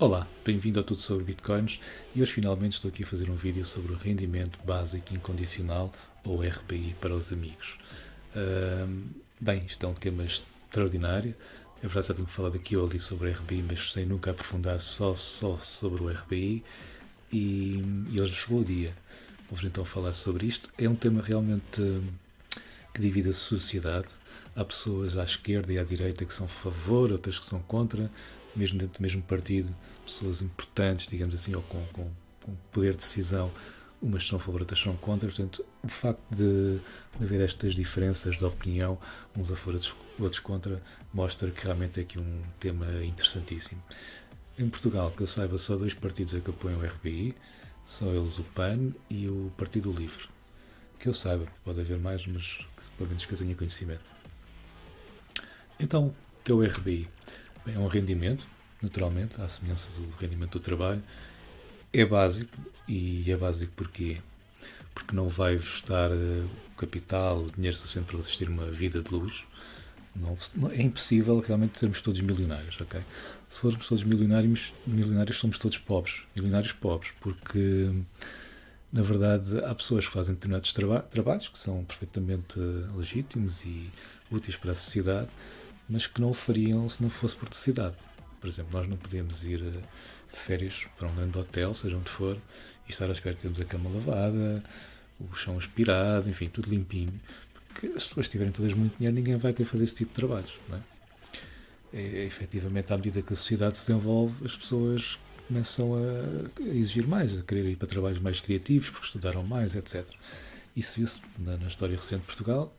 Olá, bem-vindo a Tudo sobre Bitcoins e hoje finalmente estou aqui a fazer um vídeo sobre o rendimento básico incondicional ou RBI para os amigos. Bem, isto é um tema extraordinário. É verdade, já tenho falado aqui ou ali sobre o RBI, mas sem nunca aprofundar só sobre o RBI e hoje chegou o dia. Vamos então falar sobre isto. É um tema realmente que divide a sociedade. Há pessoas à esquerda e à direita que são a favor, outras que são contra, mesmo dentro do mesmo partido, pessoas importantes, digamos assim, ou com poder de decisão, umas são a favor, outras são contra. Portanto, o facto de haver estas diferenças de opinião, uns a favor, outros contra, mostra que realmente é aqui um tema interessantíssimo. Em Portugal, que eu saiba, só dois partidos é que apoiam o RBI, são eles o PAN e o Partido Livre. Que eu saiba, pode haver mais, mas pelo menos que eu tenha conhecimento. Então, o que é o RBI? Bem, é um rendimento, naturalmente, à semelhança do rendimento do trabalho. É básico, e é básico porquê? Porque não vai estar o capital, o dinheiro suficiente para existir uma vida de luxo. É impossível realmente sermos todos milionários, ok? Se formos todos milionários somos todos pobres, milionários pobres, porque na verdade há pessoas que fazem determinados trabalhos que são perfeitamente legítimos e úteis para a sociedade, mas que não o fariam se não fosse por necessidade. Por exemplo, nós não podemos ir de férias para um grande hotel, seja onde for, e estar à espera de termos a cama lavada, o chão aspirado, enfim, tudo limpinho. Porque as pessoas tiverem todas muito dinheiro, ninguém vai querer fazer esse tipo de trabalhos, não é? Efetivamente, à medida que a sociedade se desenvolve, as pessoas começam a exigir mais, a querer ir para trabalhos mais criativos, porque estudaram mais, etc. Isso viu-se na história recente de Portugal.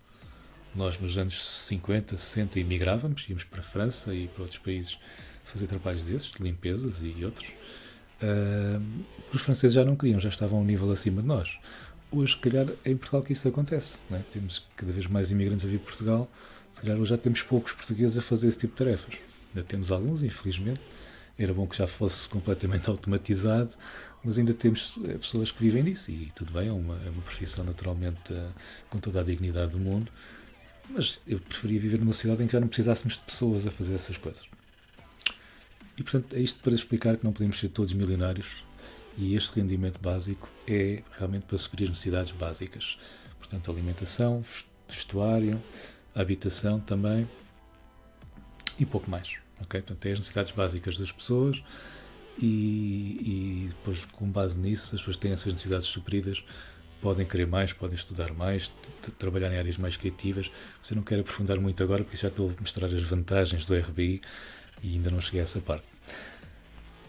Nós, nos anos 50, 60, emigrávamos, íamos para a França e para outros países fazer trabalhos desses, de limpezas e outros. Os franceses já não queriam, já estavam a um nível acima de nós. Hoje, se calhar, é em Portugal que isso acontece. Não é? Temos cada vez mais imigrantes a vir para Portugal. Se calhar, hoje já temos poucos portugueses a fazer esse tipo de tarefas. Ainda temos alguns, infelizmente. Era bom que já fosse completamente automatizado, mas ainda temos pessoas que vivem disso. E tudo bem, é uma profissão naturalmente com toda a dignidade do mundo. Mas eu preferia viver numa cidade em que já não precisássemos de pessoas a fazer essas coisas. E, portanto, é isto para explicar que não podemos ser todos milionários e este rendimento básico é realmente para suprir as necessidades básicas. Portanto, alimentação, vestuário, habitação também e pouco mais. Okay? Portanto, é as necessidades básicas das pessoas e depois, com base nisso, as pessoas têm essas necessidades supridas, podem querer mais, podem estudar mais, trabalhar em áreas mais criativas. Eu não quero aprofundar muito agora, porque já estou a mostrar as vantagens do RBI e ainda não cheguei a essa parte.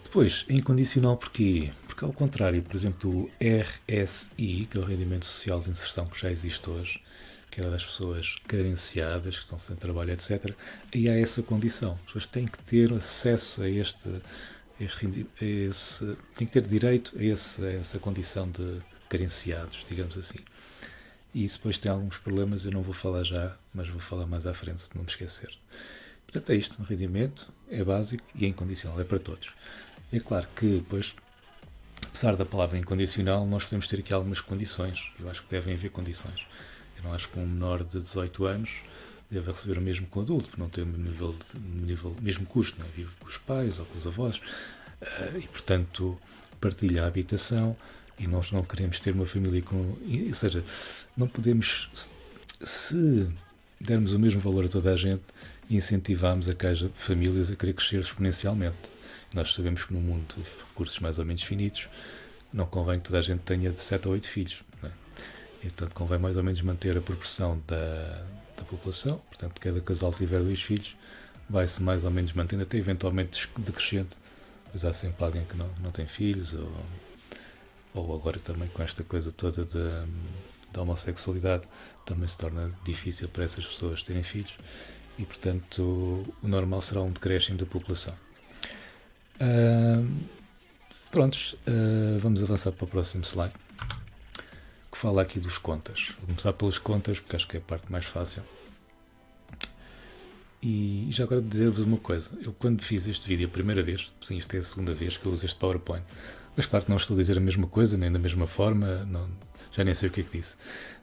Depois, é incondicional porquê? Porque, ao contrário, por exemplo, do RSI, que é o Rendimento Social de Inserção, que já existe hoje, que é das pessoas carenciadas, que estão sem trabalho, etc., aí há essa condição. As pessoas têm que ter acesso a têm que ter direito a essa condição de carenciados, digamos assim. E isso depois tem alguns problemas, eu não vou falar já, mas vou falar mais à frente, se não me esquecer. Portanto, é isto, o rendimento é básico e é incondicional, é para todos. É claro que depois, apesar da palavra incondicional, nós podemos ter aqui algumas condições. Eu acho que devem haver condições. Eu não acho que um menor de 18 anos deve receber o mesmo que um adulto, porque não tem o mesmo custo, não é? Vive com os pais ou com os avós, e portanto partilha a habitação, e nós não queremos ter uma família com... Ou seja, não podemos, se dermos o mesmo valor a toda a gente, incentivamos a que haja famílias a querer crescer exponencialmente. Nós sabemos que num mundo de recursos mais ou menos finitos, não convém que toda a gente tenha de 7 ou 8 filhos. Não é? E, portanto, convém mais ou menos manter a proporção da população. Portanto, cada casal tiver 2 filhos, vai-se mais ou menos mantendo, até eventualmente decrescente. Pois há sempre alguém que não tem filhos, ou agora também com esta coisa toda da homossexualidade, também se torna difícil para essas pessoas terem filhos. E, portanto, o normal será um decréscimo da população. Prontos, vamos avançar para o próximo slide, que fala aqui dos contas. Vou começar pelas contas, porque acho que é a parte mais fácil. E já agora dizer-vos uma coisa. Eu, quando fiz este vídeo a primeira vez, sim, isto é a segunda vez que eu uso este PowerPoint, mas claro que não estou a dizer a mesma coisa, nem da mesma forma, não, já nem sei o que é que disse.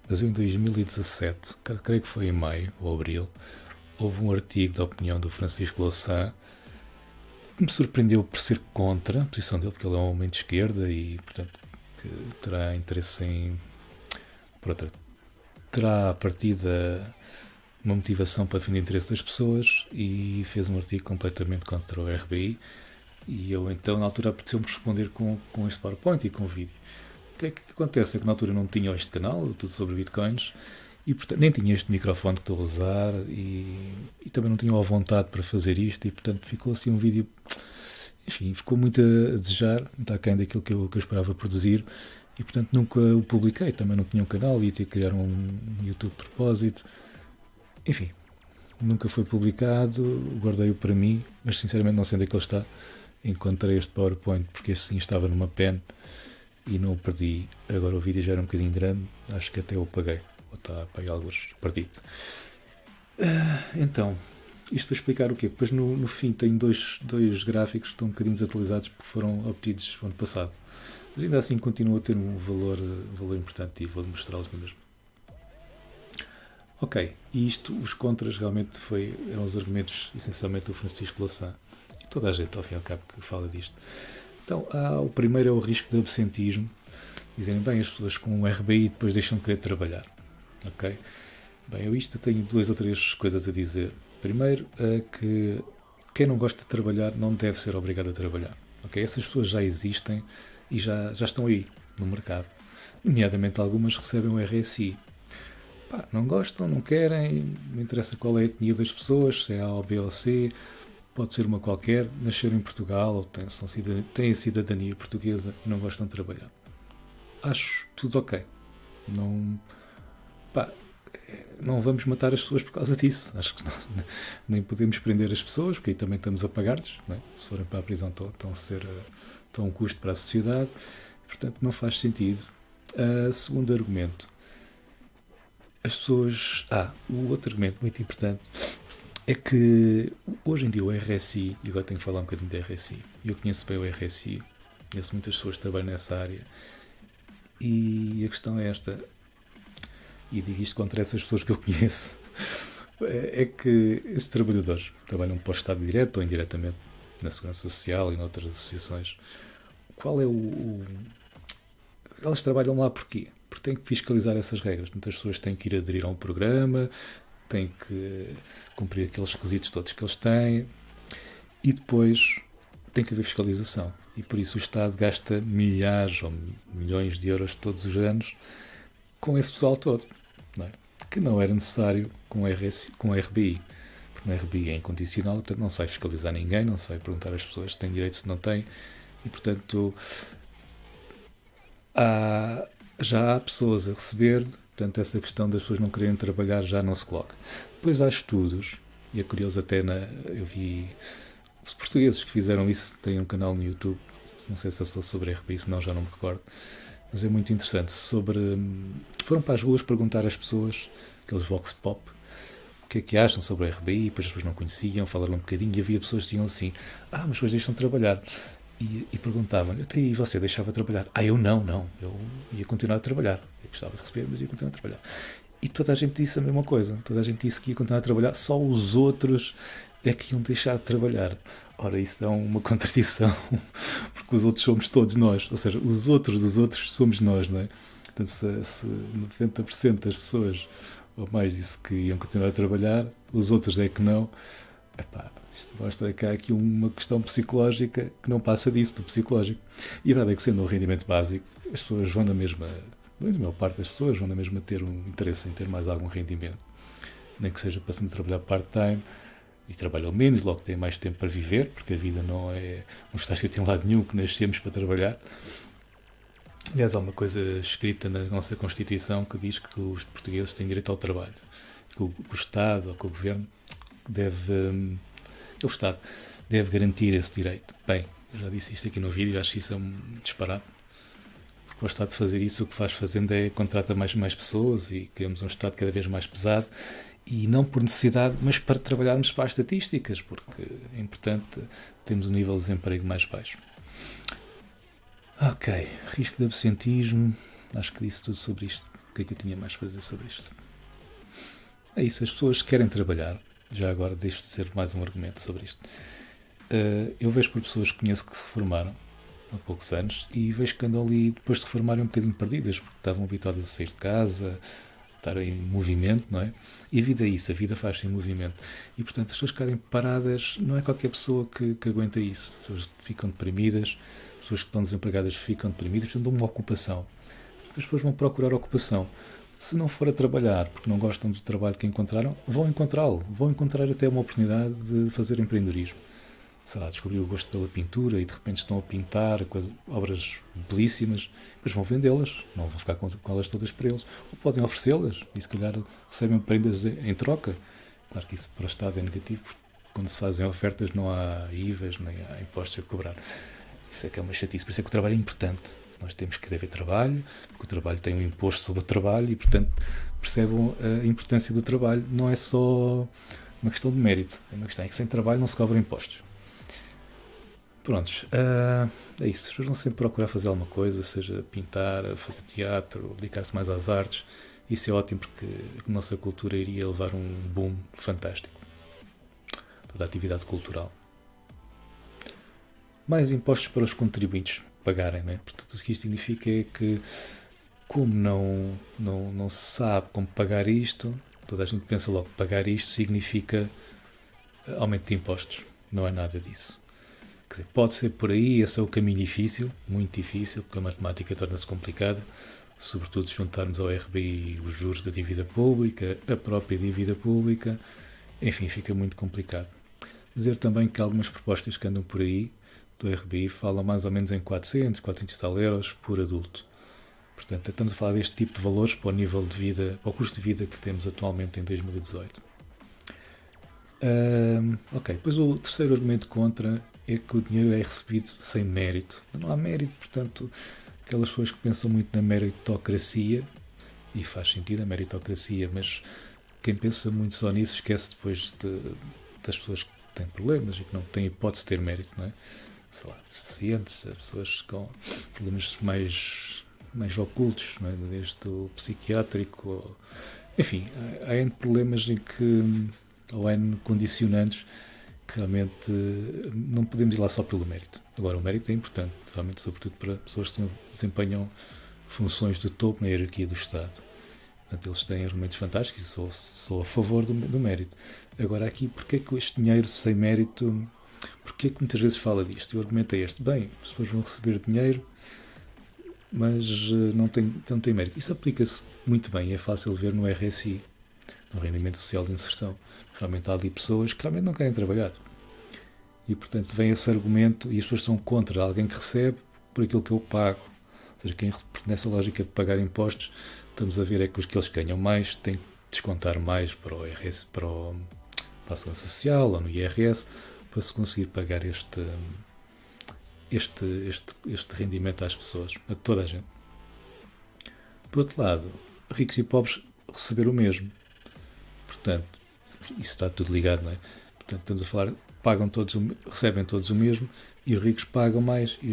Mas eu, em 2017, creio que foi em maio ou abril, houve um artigo da opinião do Francisco Louçã que me surpreendeu por ser contra a posição dele, porque ele é um homem de esquerda e, portanto, que terá interesse em... Por outra, terá a partida uma motivação para defender o interesse das pessoas e fez um artigo completamente contra o RBI e eu então na altura apeteceu-me responder com este PowerPoint e com o vídeo. O que é que acontece? É que na altura não tinha este canal, tudo sobre bitcoins, e portanto nem tinha este microfone que estou a usar e também não tinha a vontade para fazer isto e portanto ficou assim um vídeo, enfim, ficou muito a desejar, muito aquém daquilo que eu esperava produzir e portanto nunca o publiquei, também não tinha um canal, ia ter que criar um YouTube de propósito. Enfim, nunca foi publicado, guardei-o para mim, mas sinceramente não sei onde é que ele está. Encontrei este PowerPoint porque este sim estava numa pen e não o perdi. Agora o vídeo já era um bocadinho grande, acho que até o apaguei. Ou está para aí alguns perdido. Então, isto para explicar o quê? Depois no fim tenho dois gráficos que estão um bocadinho desatualizados porque foram obtidos no ano passado. Mas ainda assim continua a ter um valor importante e vou mostrar-los mesmo. Ok, e isto, os contras realmente eram os argumentos essencialmente do Francisco Louçã. E toda a gente, ao fim e ao cabo, que fala disto. Então, o primeiro é o risco de absentismo. Dizem, bem, as pessoas com o RBI depois deixam de querer trabalhar. Ok? Bem, eu tenho 2 ou 3 coisas a dizer. Primeiro, é que quem não gosta de trabalhar não deve ser obrigado a trabalhar. Ok? Essas pessoas já existem e já estão aí, no mercado. Nomeadamente, algumas recebem o RSI. Não gostam, não querem, não interessa qual é a etnia das pessoas, se é A ou B ou C, pode ser uma qualquer, nasceram em Portugal ou têm a cidadania portuguesa e não gostam de trabalhar. Acho tudo ok. Não vamos matar as pessoas por causa disso. Acho que não, nem podemos prender as pessoas, porque aí também estamos a pagar-lhes. Não é? Se forem para a prisão estão um custo para a sociedade. Portanto, não faz sentido. Segundo argumento. As pessoas... o outro argumento muito importante é que hoje em dia o RSI, e agora tenho que falar um bocadinho do RSI, eu conheço bem o RSI, conheço muitas pessoas que trabalham nessa área, e a questão é esta, e digo isto contra essas pessoas que eu conheço, é que estes trabalhadores trabalham para o Estado direto ou indiretamente, na Segurança Social e noutras associações. Qual é Elas trabalham lá porquê? Porque têm que fiscalizar essas regras. Muitas pessoas têm que ir aderir a um programa, têm que cumprir aqueles requisitos todos que eles têm e depois tem que haver fiscalização. E por isso o Estado gasta milhares ou milhões de euros todos os anos com esse pessoal todo. Não é? Que não era necessário com o RBI. Porque no RBI é incondicional, portanto não se vai fiscalizar ninguém, não se vai perguntar às pessoas se têm direito, se não têm. E portanto já há pessoas a receber, portanto essa questão das pessoas não quererem trabalhar já não se coloca. Depois há estudos, e é curioso até, eu vi os portugueses que fizeram isso, têm um canal no YouTube, não sei se é só sobre RBI, senão já não me recordo, mas é muito interessante, foram para as ruas perguntar às pessoas, aqueles vox pop, o que acham sobre o RBI, depois as pessoas não conheciam, falaram um bocadinho, e havia pessoas que diziam assim, mas depois deixam de trabalhar. E perguntavam-lhe, até aí você deixava de trabalhar? Eu não, eu ia continuar a trabalhar. Eu gostava de receber, mas ia continuar a trabalhar. E toda a gente disse a mesma coisa. Toda a gente disse que ia continuar a trabalhar, só os outros é que iam deixar de trabalhar. Ora, isso é uma contradição, porque os outros somos todos nós. Ou seja, os outros dos outros somos nós, não é? Portanto, se 90% das pessoas ou mais disse que iam continuar a trabalhar, os outros é que não. Isto mostra que há aqui uma questão psicológica que não passa disso, do psicológico. E a verdade é que, sendo um rendimento básico, as pessoas vão na mesma, mas a maior parte das pessoas vão na mesma ter um interesse em ter mais algum rendimento. Nem que seja passando a trabalhar part-time e trabalham menos, logo têm mais tempo para viver, porque a vida não está escrita em lado nenhum que nascemos para trabalhar. Aliás, há uma coisa escrita na nossa Constituição que diz que os portugueses têm direito ao trabalho. Que o Estado ou que o Governo o Estado deve garantir esse direito. Bem, eu já disse isto aqui no vídeo, acho que isso é um disparate. Porque o Estado fazer isso, o que faz fazendo é contratar mais pessoas e criamos um Estado cada vez mais pesado e não por necessidade, mas para trabalharmos para as estatísticas, porque é importante termos um nível de desemprego mais baixo. Ok, risco de absentismo, acho que disse tudo sobre isto. O que é que eu tinha mais para dizer sobre isto? É isso, as pessoas querem trabalhar. Já agora deixo de dizer mais um argumento sobre isto. Eu vejo por pessoas que conheço que se formaram há poucos anos e vejo que andam ali depois de se formarem um bocadinho perdidas, porque estavam habituadas a sair de casa, estar em movimento, não é? E a vida é isso, a vida faz-se em movimento. E portanto as pessoas ficarem paradas, não é qualquer pessoa que aguenta isso. As pessoas ficam deprimidas, as pessoas que estão desempregadas ficam deprimidas, precisam de uma ocupação. As pessoas vão procurar ocupação. Se não for a trabalhar porque não gostam do trabalho que encontraram, vão encontrá-lo. Vão encontrar até uma oportunidade de fazer empreendedorismo. Sei lá, descobrir o gosto pela pintura e de repente estão a pintar obras belíssimas, depois vão vendê-las, não vão ficar com elas todas para eles. Ou podem oferecê-las e se calhar recebem prendas em troca. Claro que isso para o Estado é negativo, porque quando se fazem ofertas não há IVAs nem há impostos a cobrar. Isso é que é uma chatice, por isso é que o trabalho é importante. Nós temos que haver trabalho, porque o trabalho tem um imposto sobre o trabalho e, portanto, percebam a importância do trabalho. Não é só uma questão de mérito, é uma questão é que sem trabalho não se cobram impostos. Prontos, é isso. As pessoas vão sempre procurar fazer alguma coisa, seja pintar, fazer teatro, dedicar-se mais às artes. Isso é ótimo porque a nossa cultura iria levar um boom fantástico. Toda a atividade cultural. Mais impostos para os contribuintes pagarem, né? Portanto, o que isto significa é que, como não se sabe como pagar isto, toda a gente pensa logo que pagar isto significa aumento de impostos. Não é nada disso. Quer dizer, pode ser por aí, esse é o caminho difícil, muito difícil, porque a matemática torna-se complicada, sobretudo se juntarmos ao RBI os juros da dívida pública, a própria dívida pública, enfim, fica muito complicado. Dizer também que algumas propostas que andam por aí do RBI falam mais ou menos em 400 e tal euros por adulto. Portanto, estamos a falar deste tipo de valores para o nível de vida, para o custo de vida que temos atualmente em 2018. Ok, depois o terceiro argumento contra é que o dinheiro é recebido sem mérito. Não há mérito, portanto, aquelas pessoas que pensam muito na meritocracia, e faz sentido a meritocracia, mas quem pensa muito só nisso esquece depois das pessoas que têm problemas e que não têm hipótese de ter mérito, não é? Sei lá, deficientes, pessoas com problemas mais ocultos, não é? Desde o psiquiátrico, enfim, há N problemas em que, ou N condicionantes que realmente não podemos ir lá só pelo mérito. Agora, o mérito é importante, realmente, sobretudo para pessoas que desempenham funções de topo na hierarquia do Estado. Portanto, eles têm argumentos fantásticos e sou a favor do mérito. Agora, aqui, porquê é que este dinheiro sem mérito, porquê é que muitas vezes fala disto? E o argumento é este: bem, as pessoas vão receber dinheiro, mas não tem mérito. Isso aplica-se muito bem, é fácil ver no RSI, no Rendimento Social de Inserção. Realmente há ali pessoas que realmente não querem trabalhar. E, portanto, vem esse argumento e as pessoas são contra alguém que recebe por aquilo que eu pago. Ou seja, nessa lógica de pagar impostos, estamos a ver é que os que eles ganham mais têm que descontar mais para o IRS, para a Segurança Social ou no IRS, para se conseguir pagar este rendimento às pessoas, a toda a gente. Por outro lado, ricos e pobres receberam o mesmo. Portanto, isso está tudo ligado, não é? Portanto, estamos a falar, recebem todos o mesmo e os ricos pagam mais e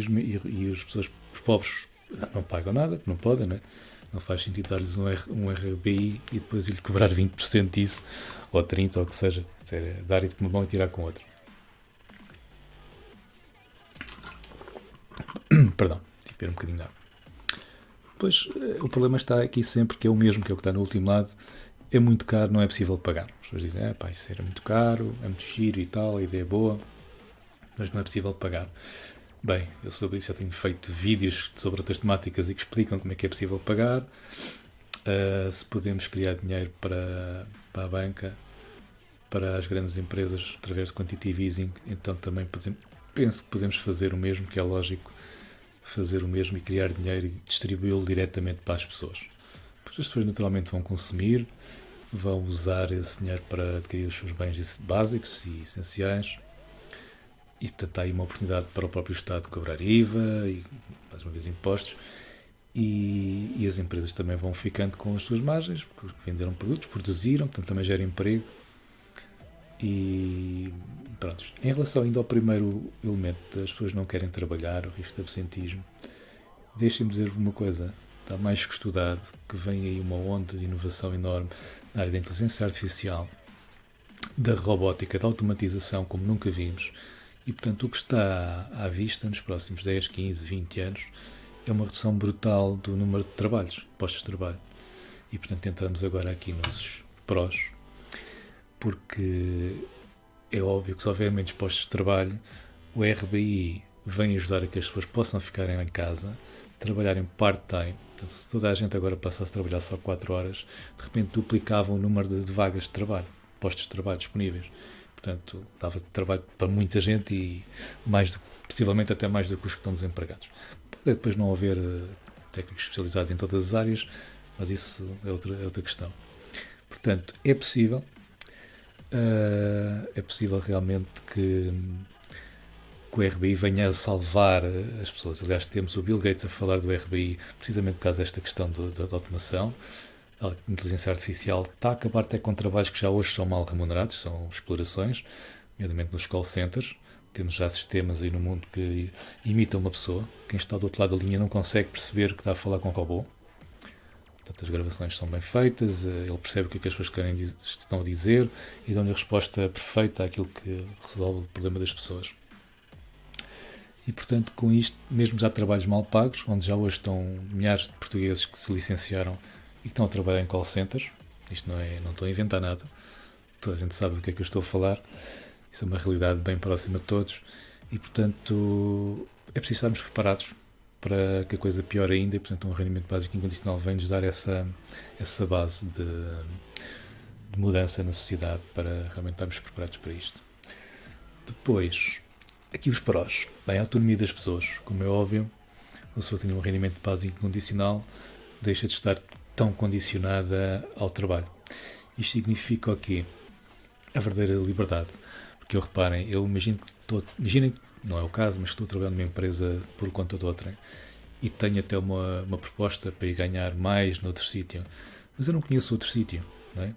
as pessoas, os pobres, não pagam nada, não podem, não é? Não faz sentido dar-lhes um RBI e depois lhe cobrar 20% disso, ou 30%, ou o que seja. É dar-lhe com uma mão e tirar com outra. Perdão, tive que beber um bocadinho de água. Pois, o problema está aqui sempre que é o mesmo, que é o que está no último lado. É muito caro, não é possível pagar. As pessoas dizem, isso era muito caro, é muito giro e tal, a ideia é boa, mas não é possível pagar. Bem, eu sobre isso já tenho feito vídeos sobre outras temáticas e que explicam como é que é possível pagar. Se podemos criar dinheiro para a banca, para as grandes empresas, através de quantitative easing, então também penso que podemos fazer o mesmo, que é lógico fazer o mesmo e criar dinheiro e distribuí-lo diretamente para as pessoas. Porque as pessoas naturalmente vão consumir, vão usar esse dinheiro para adquirir os seus bens básicos e essenciais. E, portanto, há aí uma oportunidade para o próprio Estado cobrar IVA e, mais uma vez, impostos. E as empresas também vão ficando com as suas margens, porque venderam produtos, produziram, portanto, também gera emprego. E, pronto. Em relação ainda ao primeiro elemento, das pessoas não querem trabalhar, o risco de absentismo, deixem-me dizer-vos uma coisa. Está mais que estudado que vem aí uma onda de inovação enorme na área da inteligência artificial, da robótica, da automatização, como nunca vimos. E, portanto, o que está à vista nos próximos 10, 15, 20 anos é uma redução brutal do número de trabalhos, postos de trabalho. E, portanto, entramos agora aqui nos prós, porque é óbvio que se houver menos postos de trabalho, o RBI vem ajudar a que as pessoas possam ficar em casa, trabalharem part-time. Então, se toda a gente agora passasse a trabalhar só 4 horas, de repente duplicava o número de vagas de trabalho, postos de trabalho disponíveis. Portanto, dava trabalho para muita gente e possivelmente até mais do que os que estão desempregados. Pode depois não haver técnicos especializados em todas as áreas, mas isso é outra questão. Portanto, é possível realmente que o RBI venha a salvar as pessoas. Aliás, temos o Bill Gates a falar do RBI precisamente por causa desta questão da automação. A inteligência artificial está a acabar até com trabalhos que já hoje são mal remunerados, são explorações, nomeadamente nos call centers. Temos já sistemas aí no mundo que imitam uma pessoa. Quem está do outro lado da linha não consegue perceber que está a falar com um robô. Portanto, as gravações são bem feitas, ele percebe o que as pessoas estão a dizer e dão-lhe a resposta perfeita àquilo que resolve o problema das pessoas. E, portanto, com isto, mesmo já trabalhos mal pagos, onde já hoje estão milhares de portugueses que se licenciaram e que estão a trabalhar em call centers, isto não estou a inventar nada, toda a gente sabe do que é que eu estou a falar, isso é uma realidade bem próxima de todos e, portanto, é preciso estarmos preparados para que a coisa piore ainda e, portanto, um rendimento básico incondicional vem-nos dar essa base de mudança na sociedade para realmente estarmos preparados para isto. Depois, aqui os prós. Bem, a autonomia das pessoas. Como é óbvio, a pessoa tem um rendimento básico incondicional, deixa de estar tão condicionada ao trabalho. Isto significa o quê? A verdadeira liberdade. Porque reparem, imaginem que não é o caso, mas estou a trabalhar numa empresa por conta de outra e tenho até uma proposta para ir ganhar mais noutro sítio. Mas eu não conheço outro sítio, não é?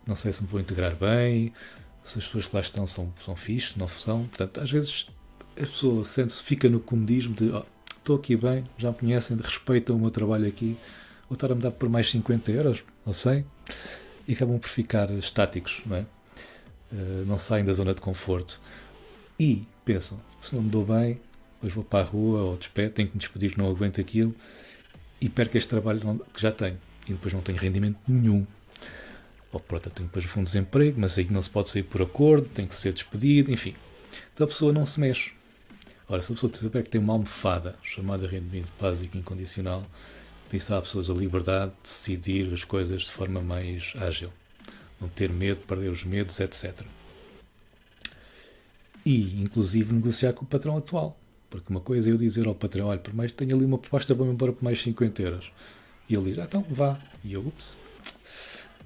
Não sei se me vou integrar bem, se as pessoas que lá estão são fixe, se não são. Portanto, às vezes a pessoa fica no comodismo de estou aqui bem, já me conhecem, respeitam o meu trabalho aqui, vou estar a me dar por mais 50 euros, não sei, e acabam por ficar estáticos, não é? Não saem da zona de conforto e pensam, se não me dou bem, depois vou para a rua ou despedo, tenho que me despedir, não aguento aquilo e perco este trabalho que já tenho e depois não tenho rendimento nenhum. Ou pronto, tenho depois o fundo de desemprego, mas aí não se pode sair por acordo, tem que ser despedido, enfim. Então a pessoa não se mexe. Ora, se a pessoa tiver que ter uma almofada chamada rendimento básico incondicional, tem que dar às pessoas a liberdade de decidir as coisas de forma mais ágil. Não ter medo, perder os medos, etc. E, inclusive, negociar com o patrão atual. Porque uma coisa é eu dizer ao patrão, olha, por mais que tenha ali uma proposta, vou-me embora por mais 50 euros. E ele diz, então vá. E eu, ups.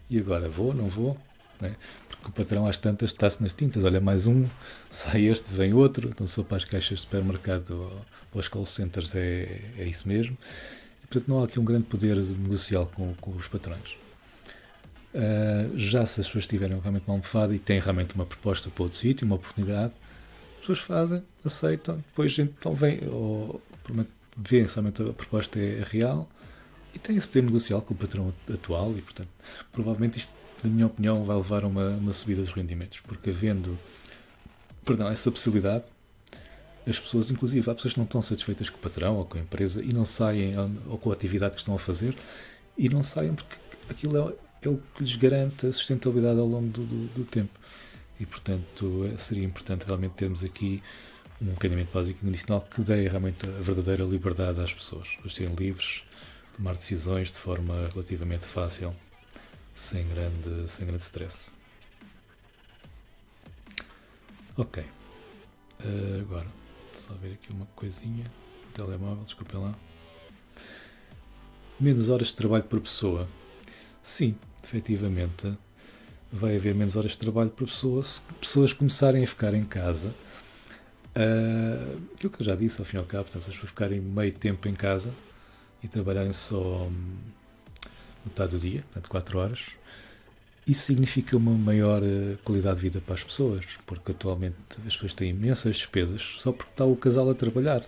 E agora, vou, não vou? Não é? Porque o patrão às tantas está-se nas tintas. Olha, mais um, sai este, vem outro. Então, se for para as caixas de supermercado ou aos call centers, é isso mesmo. E, portanto, não há aqui um grande poder negocial com os patrões. Já se as pessoas tiverem realmente uma almofada e têm realmente uma proposta para outro sítio, uma oportunidade, as pessoas fazem, aceitam, depois então vem, ou vêem se realmente a proposta é real e têm esse poder negocial com o patrão atual e, portanto, provavelmente isto, na minha opinião, vai levar a uma subida dos rendimentos, porque havendo essa possibilidade, as pessoas, inclusive, há pessoas que não estão satisfeitas com o patrão ou com a empresa e não saem, ou com a atividade que estão a fazer, e não saem porque aquilo é o que lhes garante a sustentabilidade ao longo do tempo. E, portanto, seria importante realmente termos aqui um rendimento básico incondicional que dê realmente a verdadeira liberdade às pessoas, para serem livres, tomar decisões de forma relativamente fácil, sem grande stress. Ok. Agora, só ver aqui uma coisinha. O telemóvel, desculpem lá. Menos horas de trabalho por pessoa. Sim, efetivamente, vai haver menos horas de trabalho por pessoa se pessoas começarem a ficar em casa. Aquilo que eu já disse, ao fim e ao cabo, se as pessoas ficarem meio tempo em casa e trabalharem só metade do dia, portanto 4 horas, isso significa uma maior qualidade de vida para as pessoas, porque atualmente as pessoas têm imensas despesas só porque está o casal a trabalhar.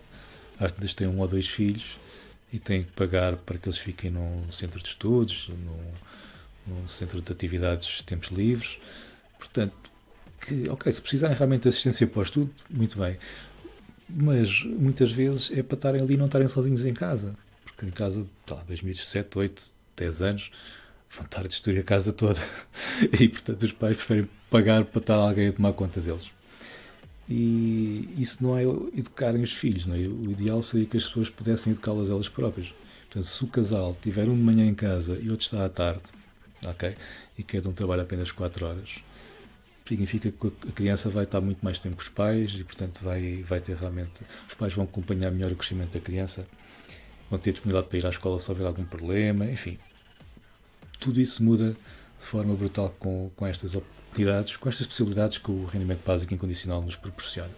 Às vezes têm 1 ou 2 filhos e têm que pagar para que eles fiquem num centro de estudos, num centro de atividades de tempos livres. Portanto, que, ok, se precisarem realmente de assistência para o estudo, muito bem. Mas muitas vezes é para estarem ali e não estarem sozinhos em casa. Porque em casa, tá, 2007, 8, 10 anos, vão estar a destruir a casa toda. E portanto os pais preferem pagar para estar alguém a tomar conta deles. E isso não é educarem os filhos, não é? O ideal seria que as pessoas pudessem educá-las elas próprias. Portanto, se o casal tiver um de manhã em casa e outro está à tarde, ok? E cada um trabalha apenas 4 horas, significa que a criança vai estar muito mais tempo com os pais e, portanto, vai ter realmente. Os pais vão acompanhar melhor o crescimento da criança, vão ter disponibilidade para ir à escola se houver algum problema, enfim. Tudo isso muda de forma brutal com estas oportunidades, com estas possibilidades que o rendimento básico incondicional nos proporciona.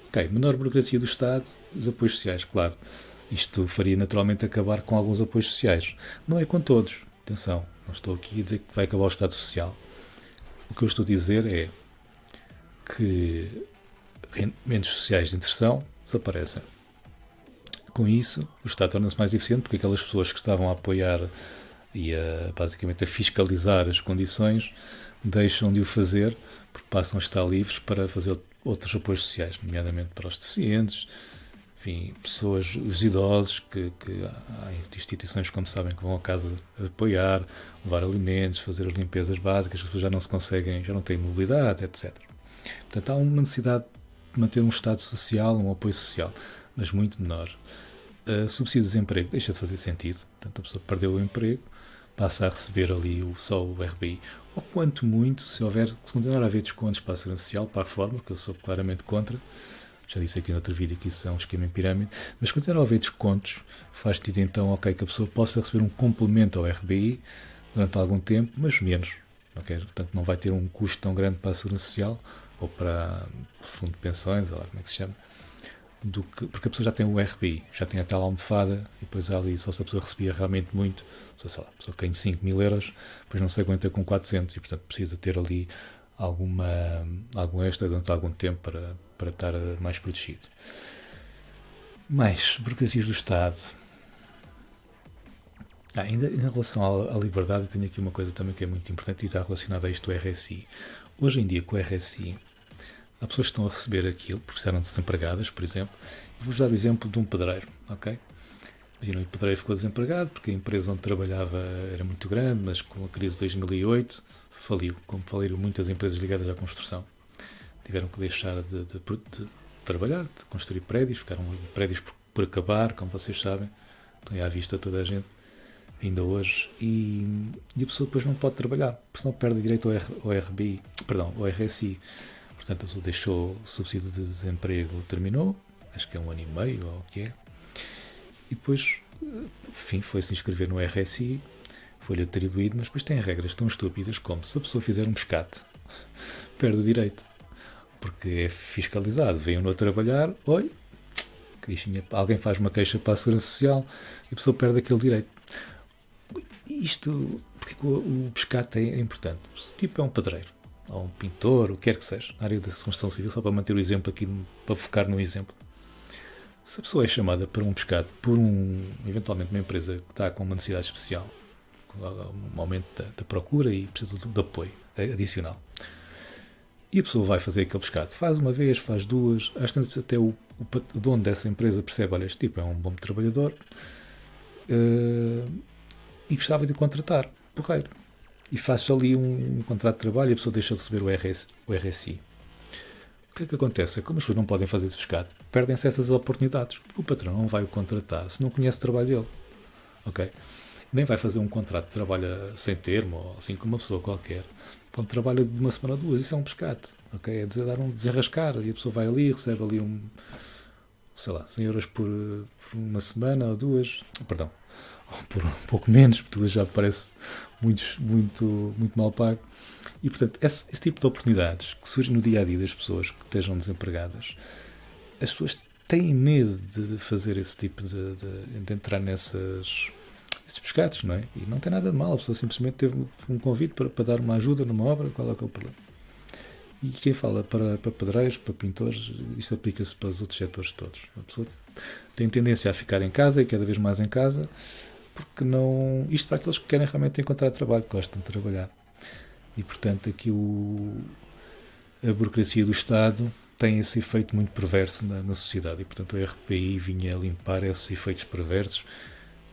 Ok, menor burocracia do Estado, os apoios sociais, claro. Isto faria naturalmente acabar com alguns apoios sociais. Não é com todos, atenção, não estou aqui a dizer que vai acabar o Estado Social. O que eu estou a dizer é que rendimentos sociais de inserção desaparecem. Com isso, o Estado torna-se mais eficiente porque aquelas pessoas que estavam a apoiar e basicamente a fiscalizar as condições deixam de o fazer porque passam a estar livres para fazer outros apoios sociais, nomeadamente para os deficientes, enfim, pessoas, os idosos, que há instituições, como sabem, que vão a casa apoiar, levar alimentos, fazer as limpezas básicas, as pessoas já não se conseguem, já não têm mobilidade, etc. Portanto, há uma necessidade de manter um Estado social, um apoio social, mas muito menor. Subsídio de desemprego deixa de fazer sentido. Portanto, a pessoa perdeu o emprego, passa a receber ali só o RBI. Ou quanto muito, se continuar a haver descontos para a Segurança Social, para a reforma, que eu sou claramente contra, já disse aqui no outro vídeo que isso é um esquema em pirâmide, mas continuar a haver descontos, faz sentido então, ok, que a pessoa possa receber um complemento ao RBI durante algum tempo, mas menos. Okay? Portanto, não vai ter um custo tão grande para a Segurança Social ou para o Fundo de Pensões, ou lá como é que se chama, porque a pessoa já tem o RBI, já tem a tal almofada, e depois ali, só se a pessoa recebia realmente muito, sei lá, a pessoa ganha 5.000 euros, depois não se aguenta com 400 e, portanto, precisa ter ali algum extra durante algum tempo para estar mais protegido. Mais burocracias do Estado. Ainda em relação à liberdade, eu tenho aqui uma coisa também que é muito importante e está relacionada a isto do RSI. Hoje em dia, com o RSI, há pessoas que estão a receber aquilo, porque eram desempregadas, por exemplo. Vou-vos dar o exemplo de um pedreiro, ok? Imagina, o pedreiro ficou desempregado porque a empresa onde trabalhava era muito grande, mas com a crise de 2008 faliu, como faliram muitas empresas ligadas à construção. Tiveram que deixar de trabalhar, de construir prédios, ficaram prédios por acabar, como vocês sabem, estão à vista toda a gente, ainda hoje, e a pessoa depois não pode trabalhar, porque senão perde direito ao RSI. Portanto, a pessoa deixou o subsídio de desemprego, terminou, acho que é 1 ano e meio, ou o que é, e depois, enfim, foi se inscrever no RSI, foi-lhe atribuído, mas depois tem regras tão estúpidas como se a pessoa fizer um pescate, perde o direito, porque é fiscalizado, veio-no a trabalhar, oi, alguém faz uma queixa para a Segurança Social e a pessoa perde aquele direito. Isto, porque o pescate é importante. Se tipo é um pedreiro, ou um pintor, o que quer que seja, na área da construção civil, só para manter o exemplo aqui, para focar no exemplo. Se a pessoa é chamada para um pescado por eventualmente uma empresa que está com uma necessidade especial, com um aumento da procura e precisa de apoio adicional, e a pessoa vai fazer aquele pescado, faz uma vez, faz duas, às tantas até o dono dessa empresa percebe, olha, este tipo é um bom trabalhador e gostava de o contratar, porreiro. E faz ali um contrato de trabalho e a pessoa deixa de receber o RSI. O que é que acontece? Como as pessoas não podem fazer esse pescado, perdem-se essas oportunidades. O patrão não vai o contratar se não conhece o trabalho dele. Ok? Nem vai fazer um contrato de trabalho sem termo, ou assim como uma pessoa qualquer. Quando trabalha de uma semana ou duas, isso é um pescado. Ok? É dar um desenrascar. E a pessoa vai ali, recebe ali 100 euros por uma semana ou duas. Perdão. Ou por um pouco menos, porque duas já parece muito mal pago. E, portanto, esse tipo de oportunidades que surgem no dia-a-dia das pessoas que estejam desempregadas, as pessoas têm medo de fazer esse tipo de entrar esses pescados, não é? E não tem nada de mal, a pessoa simplesmente teve um convite para dar uma ajuda numa obra, qual é que é o problema? E quem fala para pedreiros, para pintores, isto aplica-se para os outros setores todos. A pessoa tem tendência a ficar em casa e cada vez mais em casa, porque não... Isto para aqueles que querem realmente encontrar trabalho, que gostam de trabalhar. E, portanto, aqui a burocracia do Estado tem esse efeito muito perverso na sociedade. E, portanto, o RPI vinha limpar esses efeitos perversos,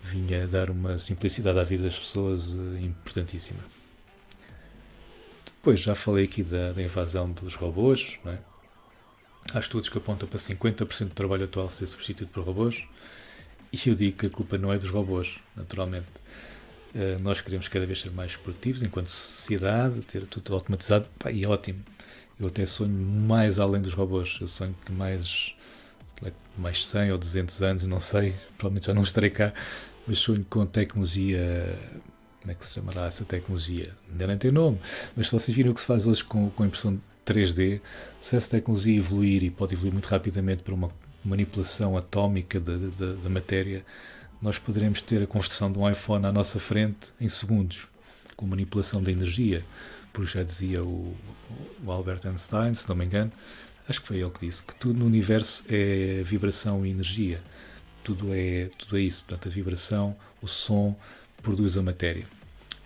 vinha dar uma simplicidade à vida das pessoas importantíssima. Depois, já falei aqui da invasão dos robôs, não é? Há estudos que apontam para 50% do trabalho atual ser substituído por robôs, e eu digo que a culpa não é dos robôs, naturalmente. Nós queremos cada vez ser mais produtivos enquanto sociedade, ter tudo automatizado, e é ótimo. Eu até sonho mais além dos robôs. Eu sonho que mais 100 ou 200 anos, não sei, provavelmente já não estarei cá, mas sonho com tecnologia. Como é que se chamará essa tecnologia? Ainda nem tem nome, mas se vocês viram o que se faz hoje com impressão 3D, se essa tecnologia evoluir, e pode evoluir muito rapidamente para uma manipulação atómica da matéria, nós poderemos ter a construção de um iPhone à nossa frente em segundos, com manipulação da energia, porque já dizia o Albert Einstein, se não me engano, acho que foi ele que disse, que tudo no universo é vibração e energia, tudo é isso, portanto a vibração, o som, produz a matéria.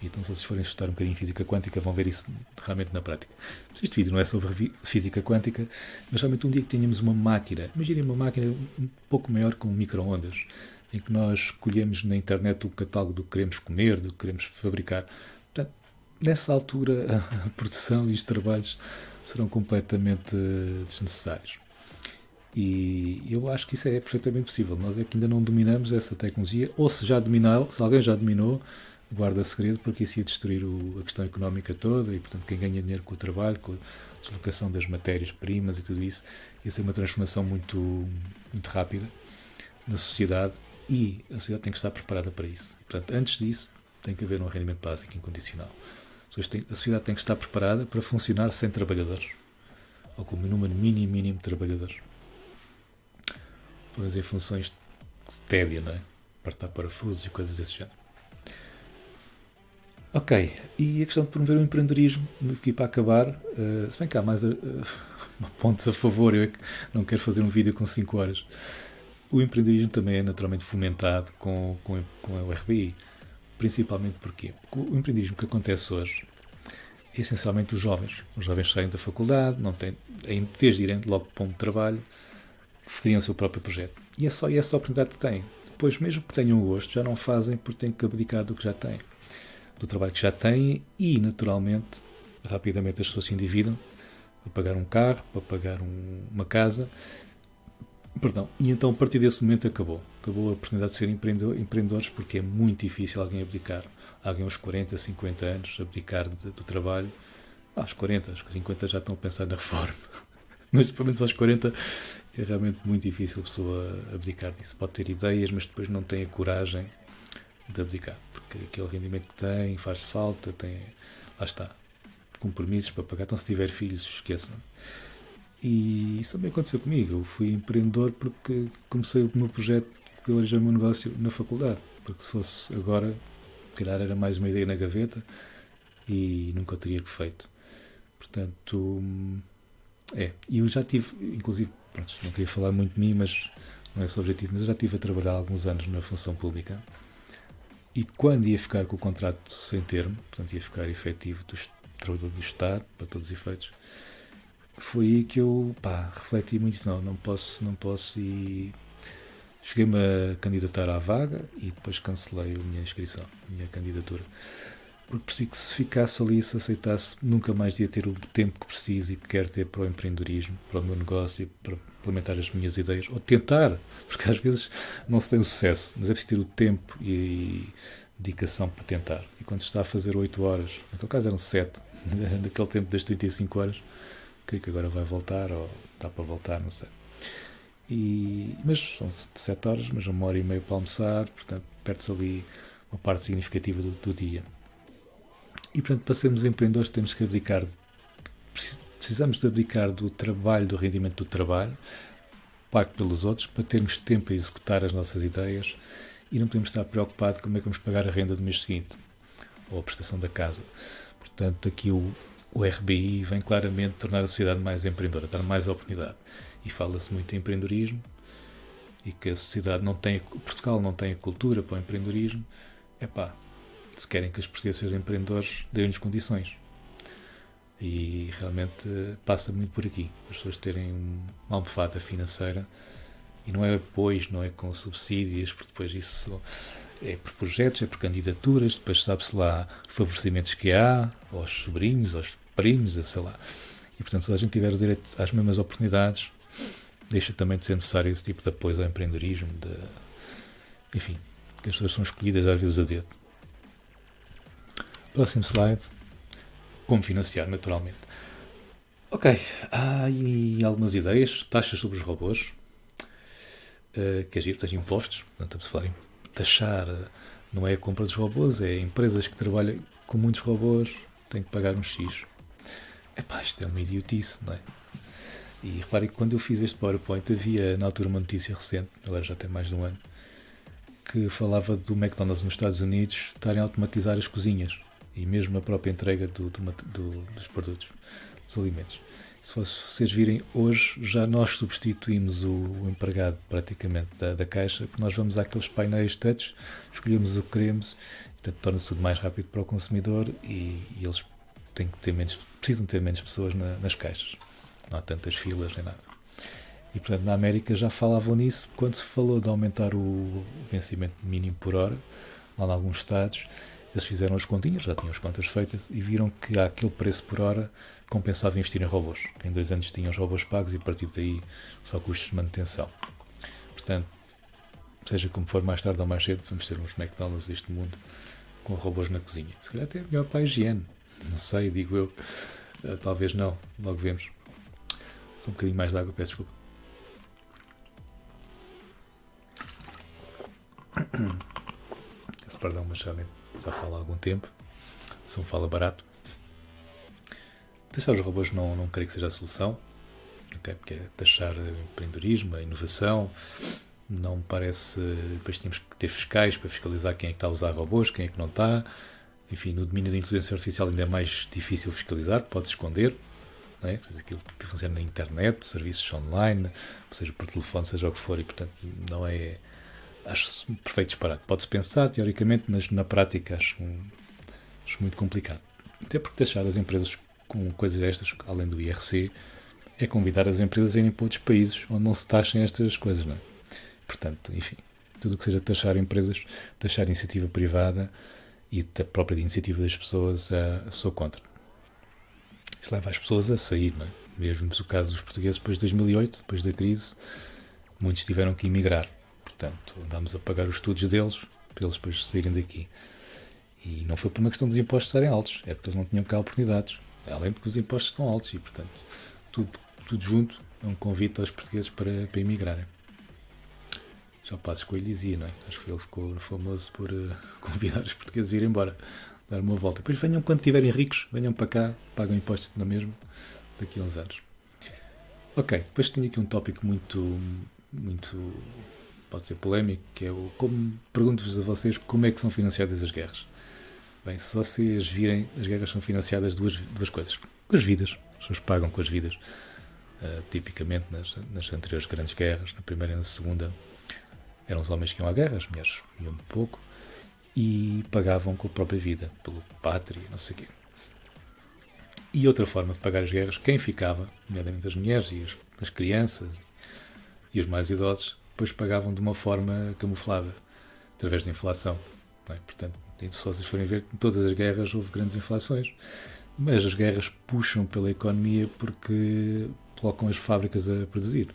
Então, se vocês forem estudar um bocadinho física quântica, vão ver isso realmente na prática. Mas este vídeo não é sobre física quântica, mas realmente um dia que tenhamos uma máquina, imaginem uma máquina um pouco maior que um micro-ondas, em que nós escolhemos na internet o catálogo do que queremos comer, do que queremos fabricar. Portanto, nessa altura, a produção e os trabalhos serão completamente desnecessários. E eu acho que isso é perfeitamente possível. Nós é que ainda não dominamos essa tecnologia, ou se alguém já dominou, guarda segredo, porque isso ia destruir a questão económica toda, e portanto quem ganha dinheiro com o trabalho, com a deslocação das matérias-primas e tudo isso, ia ser uma transformação muito, muito rápida na sociedade, e a sociedade tem que estar preparada para isso. Portanto, antes disso, tem que haver um rendimento básico incondicional. A sociedade tem que estar preparada para funcionar sem trabalhadores, ou com um número mínimo de trabalhadores. Para fazer funções de tédia, não é? Apertar parafusos e coisas desse género. Ok, e a questão de promover o empreendedorismo, aqui para acabar, se bem que há mais pontos a favor, eu é que não quero fazer um vídeo com 5 horas. O empreendedorismo também é naturalmente fomentado com o RBI, principalmente porque o empreendedorismo que acontece hoje é essencialmente os jovens. Os jovens saem da faculdade, não têm, em vez de irem logo para um trabalho, criam o seu próprio projeto. E é só essa oportunidade que têm. Depois, mesmo que tenham gosto, já não fazem porque têm que abdicar do que já têm. Do trabalho que já têm e, naturalmente, rapidamente as pessoas se endividam para pagar um carro, para pagar uma casa. E então, a partir desse momento, acabou a oportunidade de ser empreendedores, porque é muito difícil alguém abdicar. Alguém aos 40, 50 anos abdicar do trabalho. Aos 40, aos 50 já estão a pensar na reforma. Mas, pelo menos aos 40, é realmente muito difícil a pessoa abdicar disso. Pode ter ideias, mas depois não tem a coragem de abdicar, porque aquele rendimento que tem faz falta, lá está, compromissos para pagar. Então, se tiver filhos, esqueçam. E isso também aconteceu comigo. Eu fui empreendedor porque comecei o meu projeto de origem o meu negócio na faculdade, porque se fosse agora, calhar era mais uma ideia na gaveta e nunca o teria feito. Portanto, e eu já tive, inclusive, não queria falar muito de mim, mas não é esse o objetivo, mas eu já estive a trabalhar há alguns anos na função pública. E quando ia ficar com o contrato sem termo, portanto ia ficar efetivo trabalhador do Estado, para todos os efeitos, foi aí que eu refleti muito. Não posso, e cheguei-me a candidatar à vaga e depois cancelei a minha inscrição, a minha candidatura, porque percebi que se ficasse ali, se aceitasse, nunca mais ia ter o tempo que preciso e que quero ter para o empreendedorismo, para o meu negócio, para implementar as minhas ideias, ou tentar, porque às vezes não se tem o sucesso, mas é preciso ter o tempo e dedicação para tentar. E quando se está a fazer 8 horas, naquele caso eram 7, naquele tempo das 35 horas, creio que agora vai voltar, ou está para voltar, não sei. Mas são 7 horas, mas 1h30 para almoçar, portanto perde-se ali uma parte significativa do dia. E portanto, para sermos empreendedores temos que abdicar, precisamos de abdicar do trabalho, do rendimento do trabalho, pago pelos outros, para termos tempo a executar as nossas ideias, e não podemos estar preocupados como é que vamos pagar a renda do mês seguinte, ou a prestação da casa. Portanto, aqui o RBI vem claramente tornar a sociedade mais empreendedora, dar mais oportunidade. E fala-se muito em empreendedorismo, e que a sociedade Portugal não tem a cultura para o empreendedorismo. Se querem que os portugueses sejam empreendedores, deem-lhes condições. E realmente passa muito por aqui. As pessoas terem uma almofada financeira e não é apoios, não é com subsídios, porque depois isso é por projetos, é por candidaturas, depois sabe-se lá os favorecimentos que há, aos sobrinhos, aos primos, sei lá. E portanto, se a gente tiver o direito às mesmas oportunidades, deixa também de ser necessário esse tipo de apoio ao empreendedorismo, enfim, que as pessoas são escolhidas às vezes a dedo. Próximo slide. Como financiar, naturalmente. Ok, há aí algumas ideias. Taxas sobre os robôs. Que é giro, tens impostos. Portanto, estamos a falar em taxar. Não é a compra dos robôs, é empresas que trabalham com muitos robôs têm que pagar um X. Epá, isto é uma idiotice, não é? E reparem que quando eu fiz este PowerPoint havia na altura uma notícia recente, agora já tem mais de um ano, que falava do McDonald's nos Estados Unidos estarem a automatizar as cozinhas e mesmo a própria entrega dos produtos, dos alimentos. Se vocês virem, hoje já nós substituímos o empregado praticamente da caixa, porque nós vamos àqueles painéis touch, escolhemos o que queremos, portanto torna-se tudo mais rápido para o consumidor e eles têm que ter precisam ter menos pessoas nas caixas. Não há tantas filas nem nada. E portanto na América já falavam nisso quando se falou de aumentar o vencimento mínimo por hora, lá em alguns estados. Eles fizeram as continhas, já tinham as contas feitas e viram que aquele preço por hora compensava investir em robôs. Em 2 anos tinham os robôs pagos e a partir daí só custos de manutenção. Portanto, seja como for, mais tarde ou mais cedo, vamos ter uns McDonald's deste mundo com robôs na cozinha. Se calhar até é melhor para a higiene. Não sei, digo eu. Talvez não. Logo vemos. Só um bocadinho mais de água, peço desculpa. Esse perdão, mas já fala há algum tempo. Se não fala barato. Taxar os robôs não creio que seja a solução. Okay? Porque é taxar o empreendedorismo, a inovação. Não me parece. Depois tínhamos que ter fiscais para fiscalizar quem é que está a usar robôs, quem é que não está. Enfim, no domínio da inteligência artificial ainda é mais difícil fiscalizar, pode-se esconder. Não é? Aquilo que funciona na internet, serviços online, seja por telefone, seja o que for, e portanto não é. Acho um perfeito disparate. Pode-se pensar, teoricamente, mas na prática acho muito complicado. Até porque taxar as empresas com coisas destas, além do IRC, é convidar as empresas a irem para outros países onde não se taxem estas coisas, não é? Portanto, enfim, tudo o que seja taxar empresas, taxar iniciativa privada e a própria iniciativa das pessoas, sou contra. Isso leva as pessoas a sair, não é? Vimos o caso dos portugueses depois de 2008, depois da crise, muitos tiveram que emigrar. Portanto, andámos a pagar os estudos deles para eles depois saírem daqui. E não foi por uma questão dos impostos estarem altos, é porque eles não tinham cá oportunidades. Além de que os impostos estão altos e, portanto, tudo junto é um convite aos portugueses para emigrarem. Já o Passos Coelho dizia, não é? Acho que ele ficou famoso por convidar os portugueses a ir embora, dar uma volta. Depois venham quando estiverem ricos, venham para cá, pagam impostos na mesma, daqui a uns anos. Ok, depois tenho aqui um tópico muito pode ser polémico, que é pergunto-vos a vocês como é que são financiadas as guerras. Bem, se vocês virem, as guerras são financiadas de duas coisas. Com as vidas, as pessoas pagam com as vidas. Tipicamente nas anteriores grandes guerras, na primeira e na segunda, eram os homens que iam à guerra, as mulheres iam pouco, e pagavam com a própria vida, pelo pátria, não sei o quê. E outra forma de pagar as guerras, quem ficava, nomeadamente as mulheres e as crianças e os mais idosos, depois pagavam de uma forma camuflada, através da inflação. Não é? Portanto, se vocês forem ver, em todas as guerras houve grandes inflações, mas as guerras puxam pela economia porque colocam as fábricas a produzir.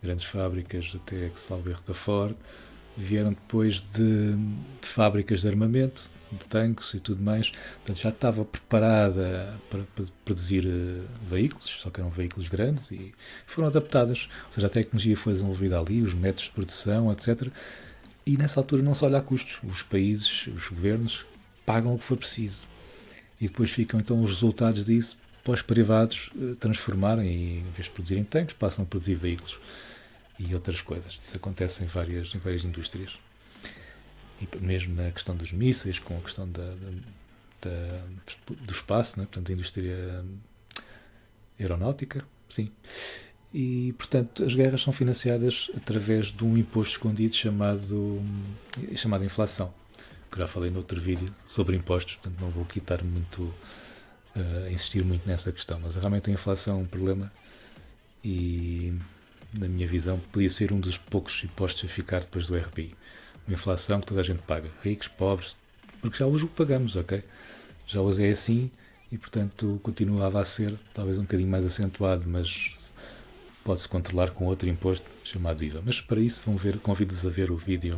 Grandes fábricas, até que salvo erro da Ford, vieram depois de fábricas de armamento, de tanques e tudo mais. Portanto, já estava preparada para produzir veículos, só que eram veículos grandes e foram adaptadas. Ou seja, a tecnologia foi desenvolvida ali, os métodos de produção, etc. E nessa altura não se olha a custos. Os países, os governos, pagam o que for preciso. E depois ficam então os resultados disso para os privados transformarem e, em vez de produzirem tanques, passam a produzir veículos e outras coisas. Isso acontece em várias indústrias. E mesmo na questão dos mísseis, com a questão do espaço, né? Portanto, a indústria aeronáutica, sim. E, portanto, as guerras são financiadas através de um imposto escondido chamado inflação, que já falei noutro vídeo sobre impostos, portanto não vou quitar muito insistir muito nessa questão, mas realmente a inflação é um problema e, na minha visão, podia ser um dos poucos impostos a ficar depois do RPI. Uma inflação que toda a gente paga, ricos, pobres, porque já hoje o pagamos, ok? Já hoje é assim e, portanto, continuava a ser talvez um bocadinho mais acentuado, mas pode-se controlar com outro imposto chamado IVA. Mas para isso convido-vos a ver o vídeo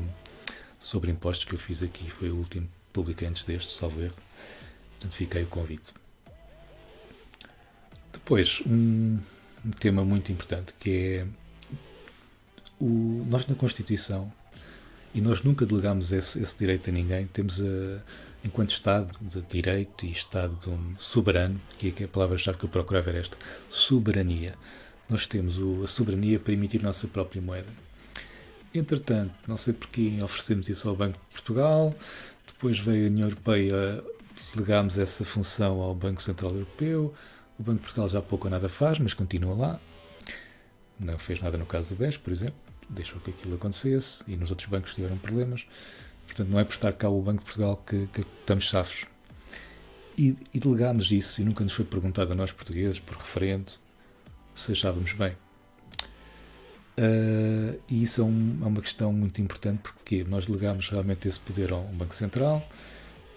sobre impostos que eu fiz aqui, foi o último que publiquei antes deste, salvo erro. Portanto, fiquei o convite. Depois, um tema muito importante que é nós na Constituição, e nós nunca delegámos esse direito a ninguém, temos enquanto Estado de Direito e Estado soberano, que é a palavra-chave que eu procurava era esta, soberania. Nós temos a soberania para emitir a nossa própria moeda. Entretanto, não sei porquê oferecemos isso ao Banco de Portugal, depois veio a União Europeia, delegámos essa função ao Banco Central Europeu, o Banco de Portugal já pouco ou nada faz, mas continua lá. Não fez nada no caso do BES, por exemplo, deixou que aquilo acontecesse e nos outros bancos tiveram problemas. Portanto, não é por estar cá o Banco de Portugal que estamos safos. E delegámos isso e nunca nos foi perguntado a nós portugueses, por referendo, se achávamos bem. E isso é uma questão muito importante porque nós delegámos realmente esse poder ao Banco Central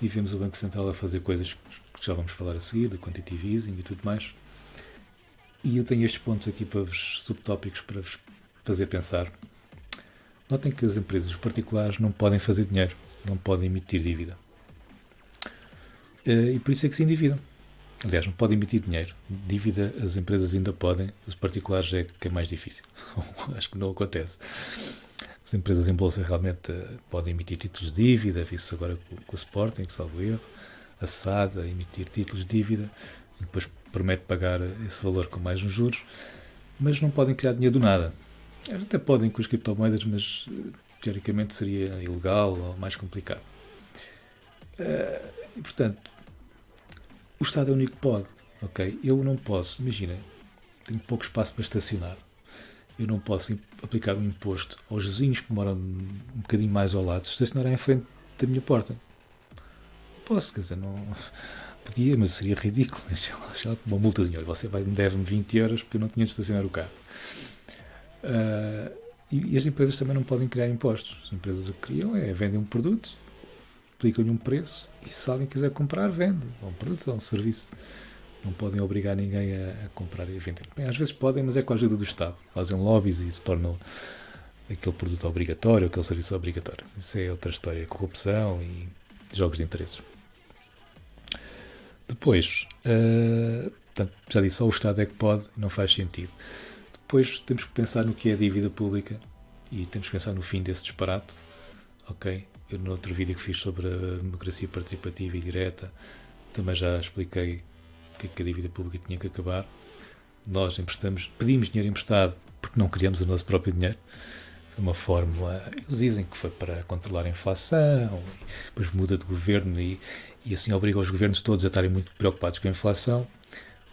e vemos o Banco Central a fazer coisas que já vamos falar a seguir, de quantitative easing e tudo mais. E eu tenho estes pontos aqui subtópicos para vos fazer pensar. Notem que as empresas, os particulares, não podem fazer dinheiro, não podem emitir dívida. E por isso é que se endividam. Aliás, não podem emitir dinheiro. Dívida as empresas ainda podem, os particulares é que é mais difícil. Acho que não acontece. As empresas em bolsa realmente podem emitir títulos de dívida, visto agora com o Sporting, salvo erro, a SAD a emitir títulos de dívida, e depois promete pagar esse valor com mais uns juros, mas não podem criar dinheiro do nada. Até podem com as criptomoedas, mas teoricamente seria ilegal ou mais complicado. E, portanto, o Estado é o único que pode, ok? Eu não posso, imaginem, tenho pouco espaço para estacionar. Eu não posso aplicar um imposto aos vizinhos que moram um bocadinho mais ao lado se estacionarem em frente da minha porta. Não posso, quer dizer, não... Podia, mas seria ridículo. Uma multazinha, olha, você deve-me 20 euros porque eu não tinha de estacionar o carro. E as empresas também não podem criar impostos. As empresas o que criam vendem um produto, aplicam-lhe um preço e se alguém quiser comprar, vende. Ou um produto ou um serviço. Não podem obrigar ninguém a comprar e a vender. Bem, às vezes podem, mas é com a ajuda do Estado. Fazem lobbies e tornam aquele produto obrigatório, aquele serviço obrigatório. Isso é outra história. Corrupção e jogos de interesses. Depois, portanto, já disse, só o Estado é que pode, não faz sentido. Depois temos que pensar no que é a dívida pública e temos que pensar no fim desse disparate. Ok? Eu no outro vídeo que fiz sobre a democracia participativa e direta também já expliquei que a dívida pública tinha que acabar. Nós pedimos dinheiro emprestado porque não queríamos o nosso próprio dinheiro. Foi uma fórmula, eles dizem que foi para controlar a inflação, depois muda de governo e assim obriga os governos todos a estarem muito preocupados com a inflação,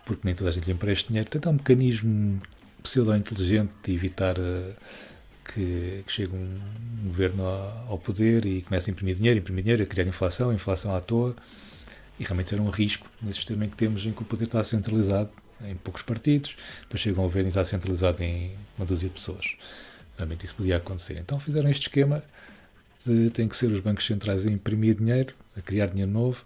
porque nem toda a gente lhe empresta dinheiro. Portanto, é um mecanismo pseudo-inteligente de evitar que chegue um governo ao poder e comece a imprimir dinheiro, a criar inflação à toa. E realmente era um risco nesse sistema em que o poder está centralizado em poucos partidos, depois chega um governo e está centralizado em uma dúzia de pessoas. Realmente isso podia acontecer. Então fizeram este esquema de tem que ser os bancos centrais a imprimir dinheiro, a criar dinheiro novo,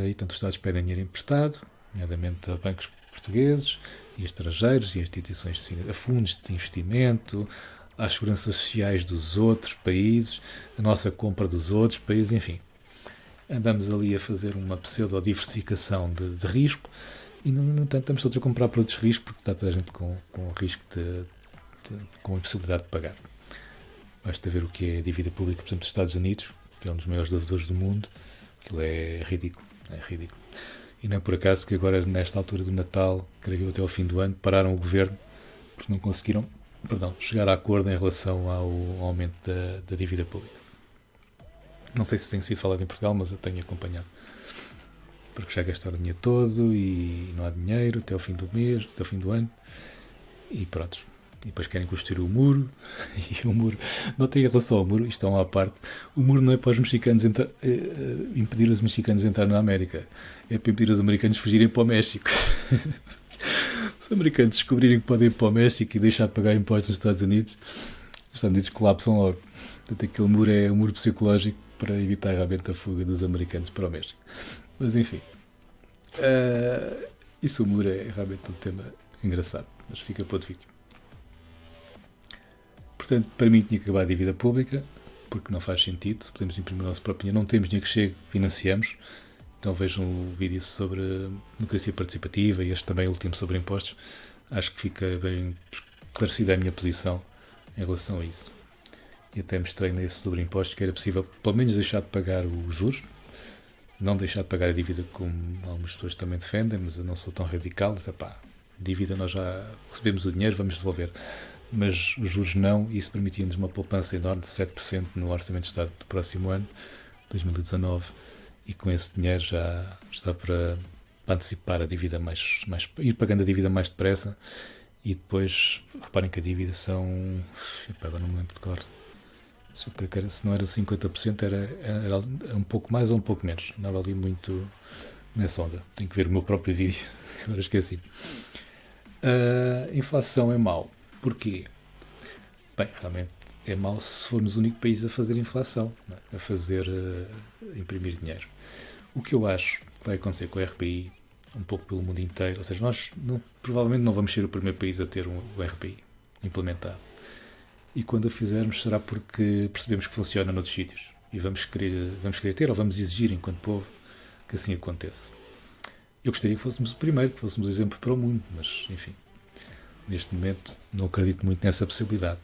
e tanto os Estados pedem dinheiro emprestado, nomeadamente a bancos portugueses e estrangeiros e instituições a fundos de investimento, às seguranças sociais dos outros países, a nossa compra dos outros países, enfim. Andamos ali a fazer uma pseudo-diversificação de risco e, no entanto, estamos todos a comprar produtos de risco porque está toda a gente com risco com a impossibilidade de pagar. Basta ver o que é a dívida pública, por exemplo, dos Estados Unidos, que é um dos maiores devedores do mundo. Aquilo é ridículo, E não é por acaso que agora, nesta altura do Natal, creio eu até ao fim do ano, pararam o governo porque não conseguiram chegar a acordo em relação ao aumento da dívida pública. Não sei se tem sido falado em Portugal, mas eu tenho acompanhado. Porque já gastaram o dinheiro todo e não há dinheiro até ao fim do mês, até ao fim do ano. E pronto. E depois querem construir o muro. E o muro, não tem relação ao muro, isto é uma à parte. O muro não é para os mexicanos impedir os mexicanos de entrar na América. É para impedir os americanos fugirem para o México. Se os americanos descobrirem que podem ir para o México e deixar de pagar impostos nos Estados Unidos colapsam logo. Portanto, aquele muro é um muro psicológico para evitar realmente a fuga dos americanos para o México. Mas enfim. Isso o muro é realmente um tema engraçado, mas fica para outro vídeo. Portanto, para mim tinha que acabar a dívida pública, porque não faz sentido. Se podemos imprimir o nosso próprio dinheiro, não temos dinheiro que chegue, financiamos. Então vejam o vídeo sobre democracia participativa e este também, o último, sobre impostos. Acho que fica bem esclarecida a minha posição em relação a isso. E até mostrei nesse sobre impostos que era possível, pelo menos, deixar de pagar os juros, não deixar de pagar a dívida, como algumas pessoas também defendem, mas eu não sou tão radical. Diz, dívida, nós já recebemos o dinheiro, vamos devolver. Mas os juros não, e isso permitia-nos uma poupança enorme de 7% no Orçamento de Estado do próximo ano, 2019, e com esse dinheiro já está para antecipar a dívida ir pagando a dívida mais depressa, e depois, reparem que a dívida são, agora não me lembro de cor, se não era 50%, era um pouco mais ou um pouco menos, andava ali muito nessa onda, tenho que ver o meu próprio vídeo, agora esqueci. A inflação é mau. Porquê? Bem, realmente é mau se formos o único país a fazer inflação, a imprimir dinheiro. O que eu acho que vai acontecer com o RPI, um pouco pelo mundo inteiro, ou seja, nós provavelmente não vamos ser o primeiro país a ter o RPI implementado. E quando o fizermos será porque percebemos que funciona noutros sítios e vamos querer ter, ou vamos exigir enquanto povo que assim aconteça. Eu gostaria que fôssemos o primeiro, que fôssemos o exemplo para o mundo, mas enfim. Neste momento não acredito muito nessa possibilidade.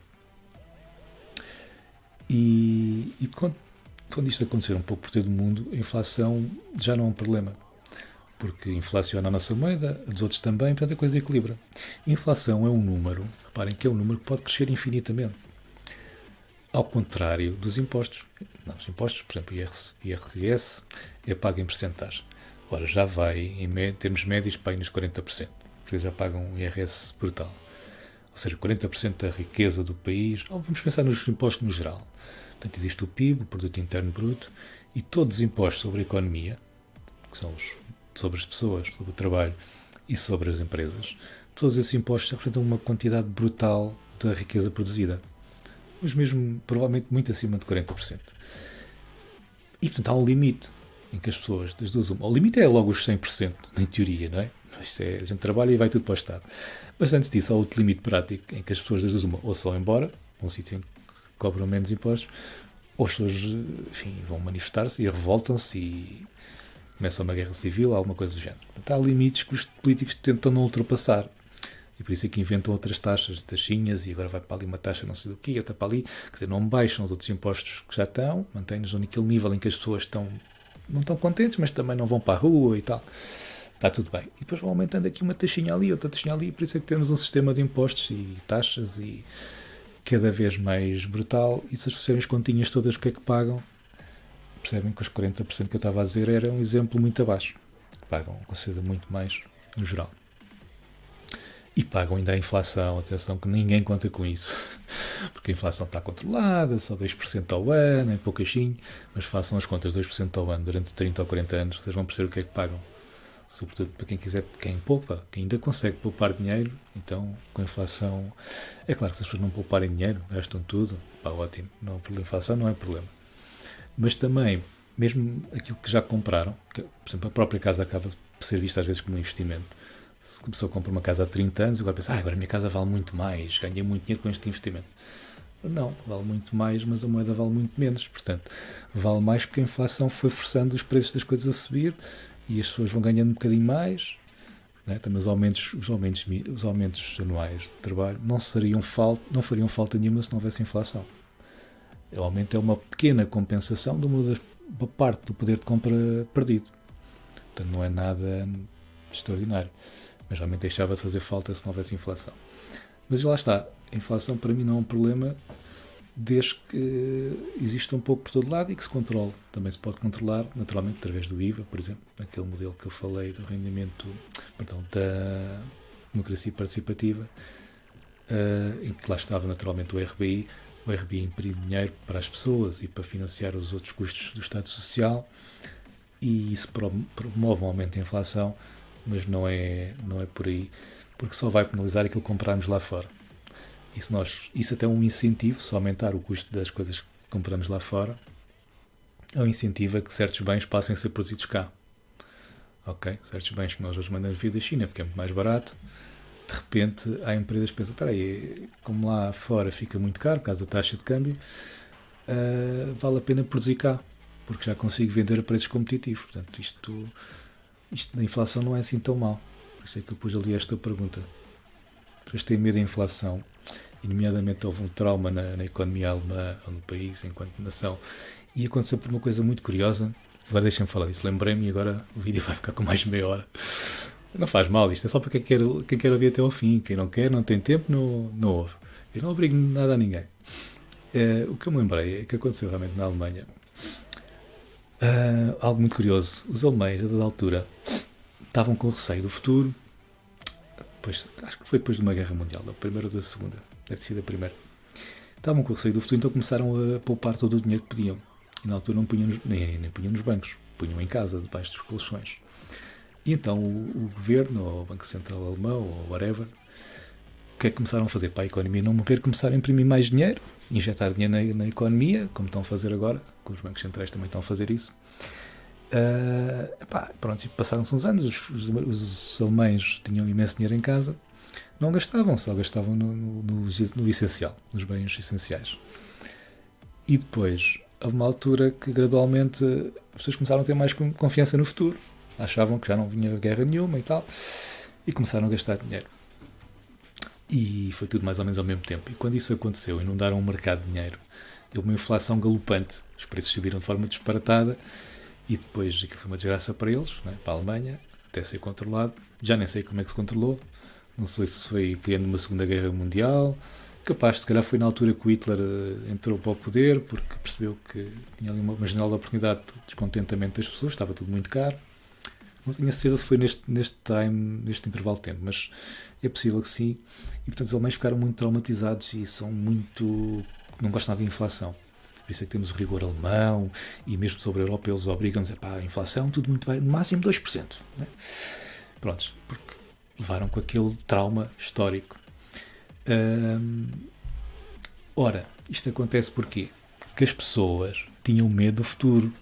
E quando isto acontecer um pouco por todo o mundo, a inflação já não é um problema. Porque inflaciona a nossa moeda, a dos outros também, portanto a coisa equilibra. A inflação é um número, reparem que é um número que pode crescer infinitamente. Ao contrário dos impostos. Não, os impostos, por exemplo, o IRS é pago em percentagem. Agora já vai, em termos médios, para aí nos 40%. Já pagam um IRS brutal. Ou seja, 40% da riqueza do país. Ou vamos pensar nos impostos no geral. Portanto, existe o PIB, o Produto Interno Bruto, e todos os impostos sobre a economia, que são sobre as pessoas, sobre o trabalho e sobre as empresas, todos esses impostos representam uma quantidade brutal da riqueza produzida. Mas mesmo, provavelmente, muito acima de 40%. E, portanto, há um limite em que as pessoas, das duas uma. O limite é logo os 100%, em teoria, não é? A gente trabalha e vai tudo para o Estado. Mas antes disso, há outro limite prático em que as pessoas, das duas uma, ou se vão embora, para um sítio em que cobram menos impostos, ou as pessoas, enfim, vão manifestar-se e revoltam-se e começa uma guerra civil, alguma coisa do género. Portanto, há limites que os políticos tentam não ultrapassar. E por isso é que inventam outras taxas, taxinhas, e agora vai para ali uma taxa não sei do quê, outra para ali. Quer dizer, não baixam os outros impostos que já estão, mantêm-nos naquele nível em que as pessoas não estão contentes, mas também não vão para a rua e tal. Está tudo bem. E depois vão aumentando aqui uma taxinha ali, outra taxinha ali, por isso é que temos um sistema de impostos e taxas e cada vez mais brutal. E se as pessoas continhas todas o que é que pagam, percebem que os 40% que eu estava a dizer era um exemplo muito abaixo. Pagam, com certeza, muito mais no geral. E pagam ainda a inflação, atenção que ninguém conta com isso, porque a inflação está controlada, só 2% ao ano, é pouquinho, mas façam as contas 2% ao ano durante 30 ou 40 anos, vocês vão perceber o que é que pagam. Sobretudo para quem quiser, quem poupa, quem ainda consegue poupar dinheiro, então com a inflação, é claro que se as pessoas não pouparem dinheiro, gastam tudo, pá, ótimo, não, a inflação não é problema. Mas também, mesmo aquilo que já compraram, que, por exemplo, a própria casa acaba por ser vista às vezes como um investimento. Se a pessoa compra uma casa há 30 anos, agora pensa, agora a minha casa vale muito mais, ganhei muito dinheiro com este investimento. Não, vale muito mais, mas a moeda vale muito menos. Portanto, vale mais porque a inflação foi forçando os preços das coisas a subir e as pessoas vão ganhando um bocadinho mais. Né? Também os aumentos anuais de trabalho não fariam falta nenhuma se não houvesse inflação. O aumento é uma pequena compensação de uma parte do poder de compra perdido. Portanto, não é nada extraordinário. Mas realmente deixava de fazer falta se não houvesse inflação. Mas lá está, a inflação para mim não é um problema desde que exista um pouco por todo lado e que se controle. Também se pode controlar, naturalmente, através do IVA, por exemplo, aquele modelo que eu falei do rendimento, da democracia participativa, em que lá estava naturalmente o RBI. O RBI imprime dinheiro para as pessoas e para financiar os outros custos do Estado Social, e isso promove um aumento da inflação, mas não é por aí, porque só vai penalizar aquilo que compramos lá fora. Isso até é um incentivo, se aumentar o custo das coisas que compramos lá fora, é um incentivo a que certos bens passem a ser produzidos cá. Ok? Certos bens que nós hoje mandamos vir da China porque é muito mais barato, de repente há empresas que pensam, espera aí, como lá fora fica muito caro por causa da taxa de câmbio, vale a pena produzir cá, porque já consigo vender a preços competitivos. Portanto, isto da inflação não é assim tão mal. Por isso é que eu pus ali esta pergunta. As pessoas têm medo da inflação, e nomeadamente houve um trauma na economia alemã, ou no país, enquanto nação, e aconteceu por uma coisa muito curiosa. Agora deixem-me falar disso, lembrei-me, e agora o vídeo vai ficar com mais de meia hora. Não faz mal, isto é só para quem quer ouvir até ao fim. Quem não quer, não tem tempo, não ouve. Eu não obrigo nada a ninguém. O que eu me lembrei é que aconteceu realmente na Alemanha algo muito curioso. Os alemães, a dada altura, estavam com receio do futuro. Pois, acho que foi depois de uma guerra mundial, da primeira ou da segunda. Deve ter sido a primeira. Estavam com receio do futuro, então começaram a poupar todo o dinheiro que podiam. E na altura não punham nem punham nos bancos, punham em casa, debaixo dos colchões. E então o governo, ou o Banco Central Alemão, ou whatever, o que é que começaram a fazer para a economia não morrer? Começaram a imprimir mais dinheiro, injetar dinheiro na economia, como estão a fazer agora, que os bancos centrais também estão a fazer isso. Pronto, passaram-se uns anos, os alemães tinham imenso dinheiro em casa, não gastavam, só gastavam no essencial, nos bens essenciais. E depois, houve uma altura que gradualmente as pessoas começaram a ter mais confiança no futuro, achavam que já não vinha guerra nenhuma e tal, e começaram a gastar dinheiro. E foi tudo mais ou menos ao mesmo tempo. E quando isso aconteceu, inundaram o mercado de dinheiro, houve uma inflação galopante, os preços subiram de forma disparatada, e depois aquilo foi uma desgraça para eles, né, para a Alemanha, até ser controlado. Já nem sei como é que se controlou, não sei se foi criando uma Segunda Guerra Mundial, capaz, se calhar foi na altura que o Hitler entrou para o poder, porque percebeu que tinha ali uma janela de oportunidade de descontentamento das pessoas, estava tudo muito caro. Não tenho certeza se foi neste intervalo de tempo, mas é possível que sim. E portanto os alemães ficaram muito traumatizados e não gostam nada de inflação. Por isso é que temos o rigor alemão, e mesmo sobre a Europa eles obrigam-nos a inflação, tudo muito bem, no máximo 2%. Né? Prontos, porque levaram com aquele trauma histórico. Ora, isto acontece porquê? Porque as pessoas tinham medo do futuro.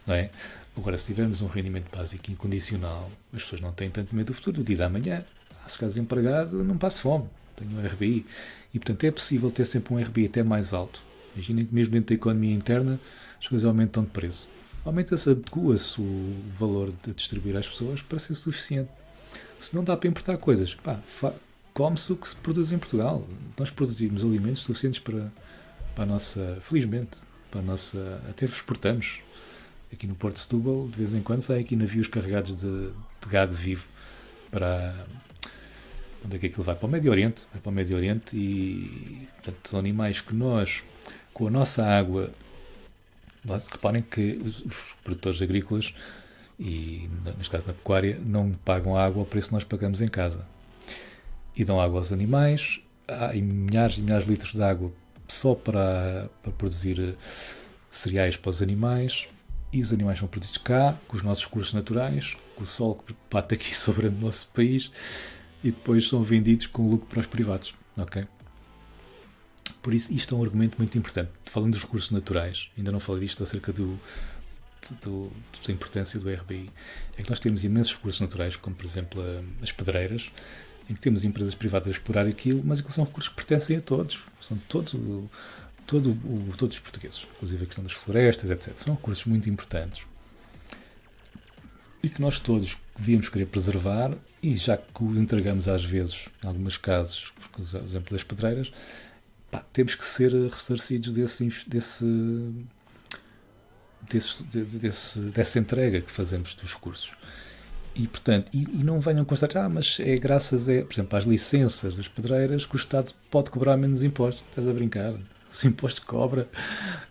Não é? Agora, se tivermos um rendimento básico incondicional, as pessoas não têm tanto medo do futuro. Do dia da manhã, se ficar desempregado, não passo fome. Tenho um RBI. E, portanto, é possível ter sempre um RBI até mais alto. Imaginem que mesmo dentro da economia interna, as coisas aumentam de preço. Aumenta-se, adequa-se o valor de distribuir às pessoas para ser suficiente. Se não dá para importar coisas, come-se o que se produz em Portugal. Nós produzimos alimentos suficientes para a nossa, felizmente, para a nossa, até exportamos. Aqui no Porto de Setúbal, de vez em quando, saem aqui navios carregados de gado vivo para... Onde é que aquilo vai? Para o Médio Oriente. Vai para o Médio Oriente e, portanto, são animais que nós, com a nossa água... Reparem que os produtores agrícolas, e neste caso na pecuária, não pagam água ao preço que nós pagamos em casa. E dão água aos animais, há milhares e milhares de litros de água só para produzir cereais para os animais, e os animais são produzidos cá, com os nossos recursos naturais, com o sol que bate aqui sobre o nosso país, e depois são vendidos com lucro para os privados. Okay? Por isso, isto é um argumento muito importante. Falando dos recursos naturais, ainda não falei disto acerca da importância do RBI, é que nós temos imensos recursos naturais, como por exemplo as pedreiras, em que temos empresas privadas a explorar aquilo, mas aquilo são recursos que pertencem a todos, são todos os portugueses, inclusive a questão das florestas, etc. São recursos muito importantes e que nós todos devíamos querer preservar, e já que o entregamos às vezes, em alguns casos, por exemplo das pedreiras, temos que ser ressarcidos dessa entrega que fazemos dos recursos. E, portanto, e não venham constatar, mas é graças por exemplo, às licenças das pedreiras que o Estado pode cobrar menos impostos. Estás a brincar? Os impostos que cobra,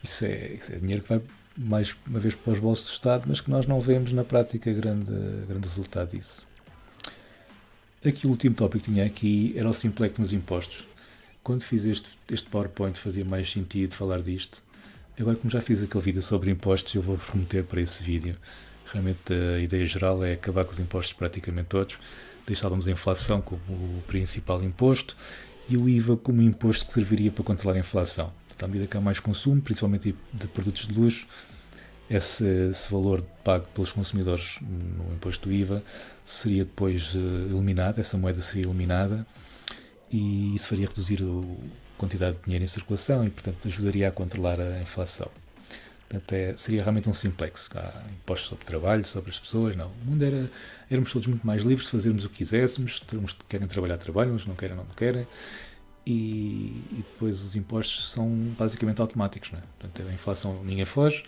isso é dinheiro que vai mais uma vez para os bolsos do Estado, mas que nós não vemos na prática grande resultado disso. Aqui o último tópico que tinha aqui era o simplex nos impostos. quando fiz este PowerPoint fazia mais sentido falar disto. Agora, como já fiz aquele vídeo sobre impostos, eu vou remeter para esse vídeo. Realmente a ideia geral é acabar com os impostos praticamente todos. Deixávamos a inflação como o principal imposto e o IVA como imposto que serviria para controlar a inflação. Portanto, à medida que há mais consumo, principalmente de produtos de luxo, esse valor pago pelos consumidores no imposto do IVA seria depois eliminado, essa moeda seria eliminada e isso faria reduzir a quantidade de dinheiro em circulação e, portanto, ajudaria a controlar a inflação. Portanto, seria realmente um simplex. Há impostos sobre trabalho, sobre as pessoas, não. O mundo éramos todos muito mais livres de fazermos o que quiséssemos, uns que querem trabalhar, trabalham, uns não querem, não querem. E depois os impostos são basicamente automáticos, não é? Portanto, a inflação ninguém foge,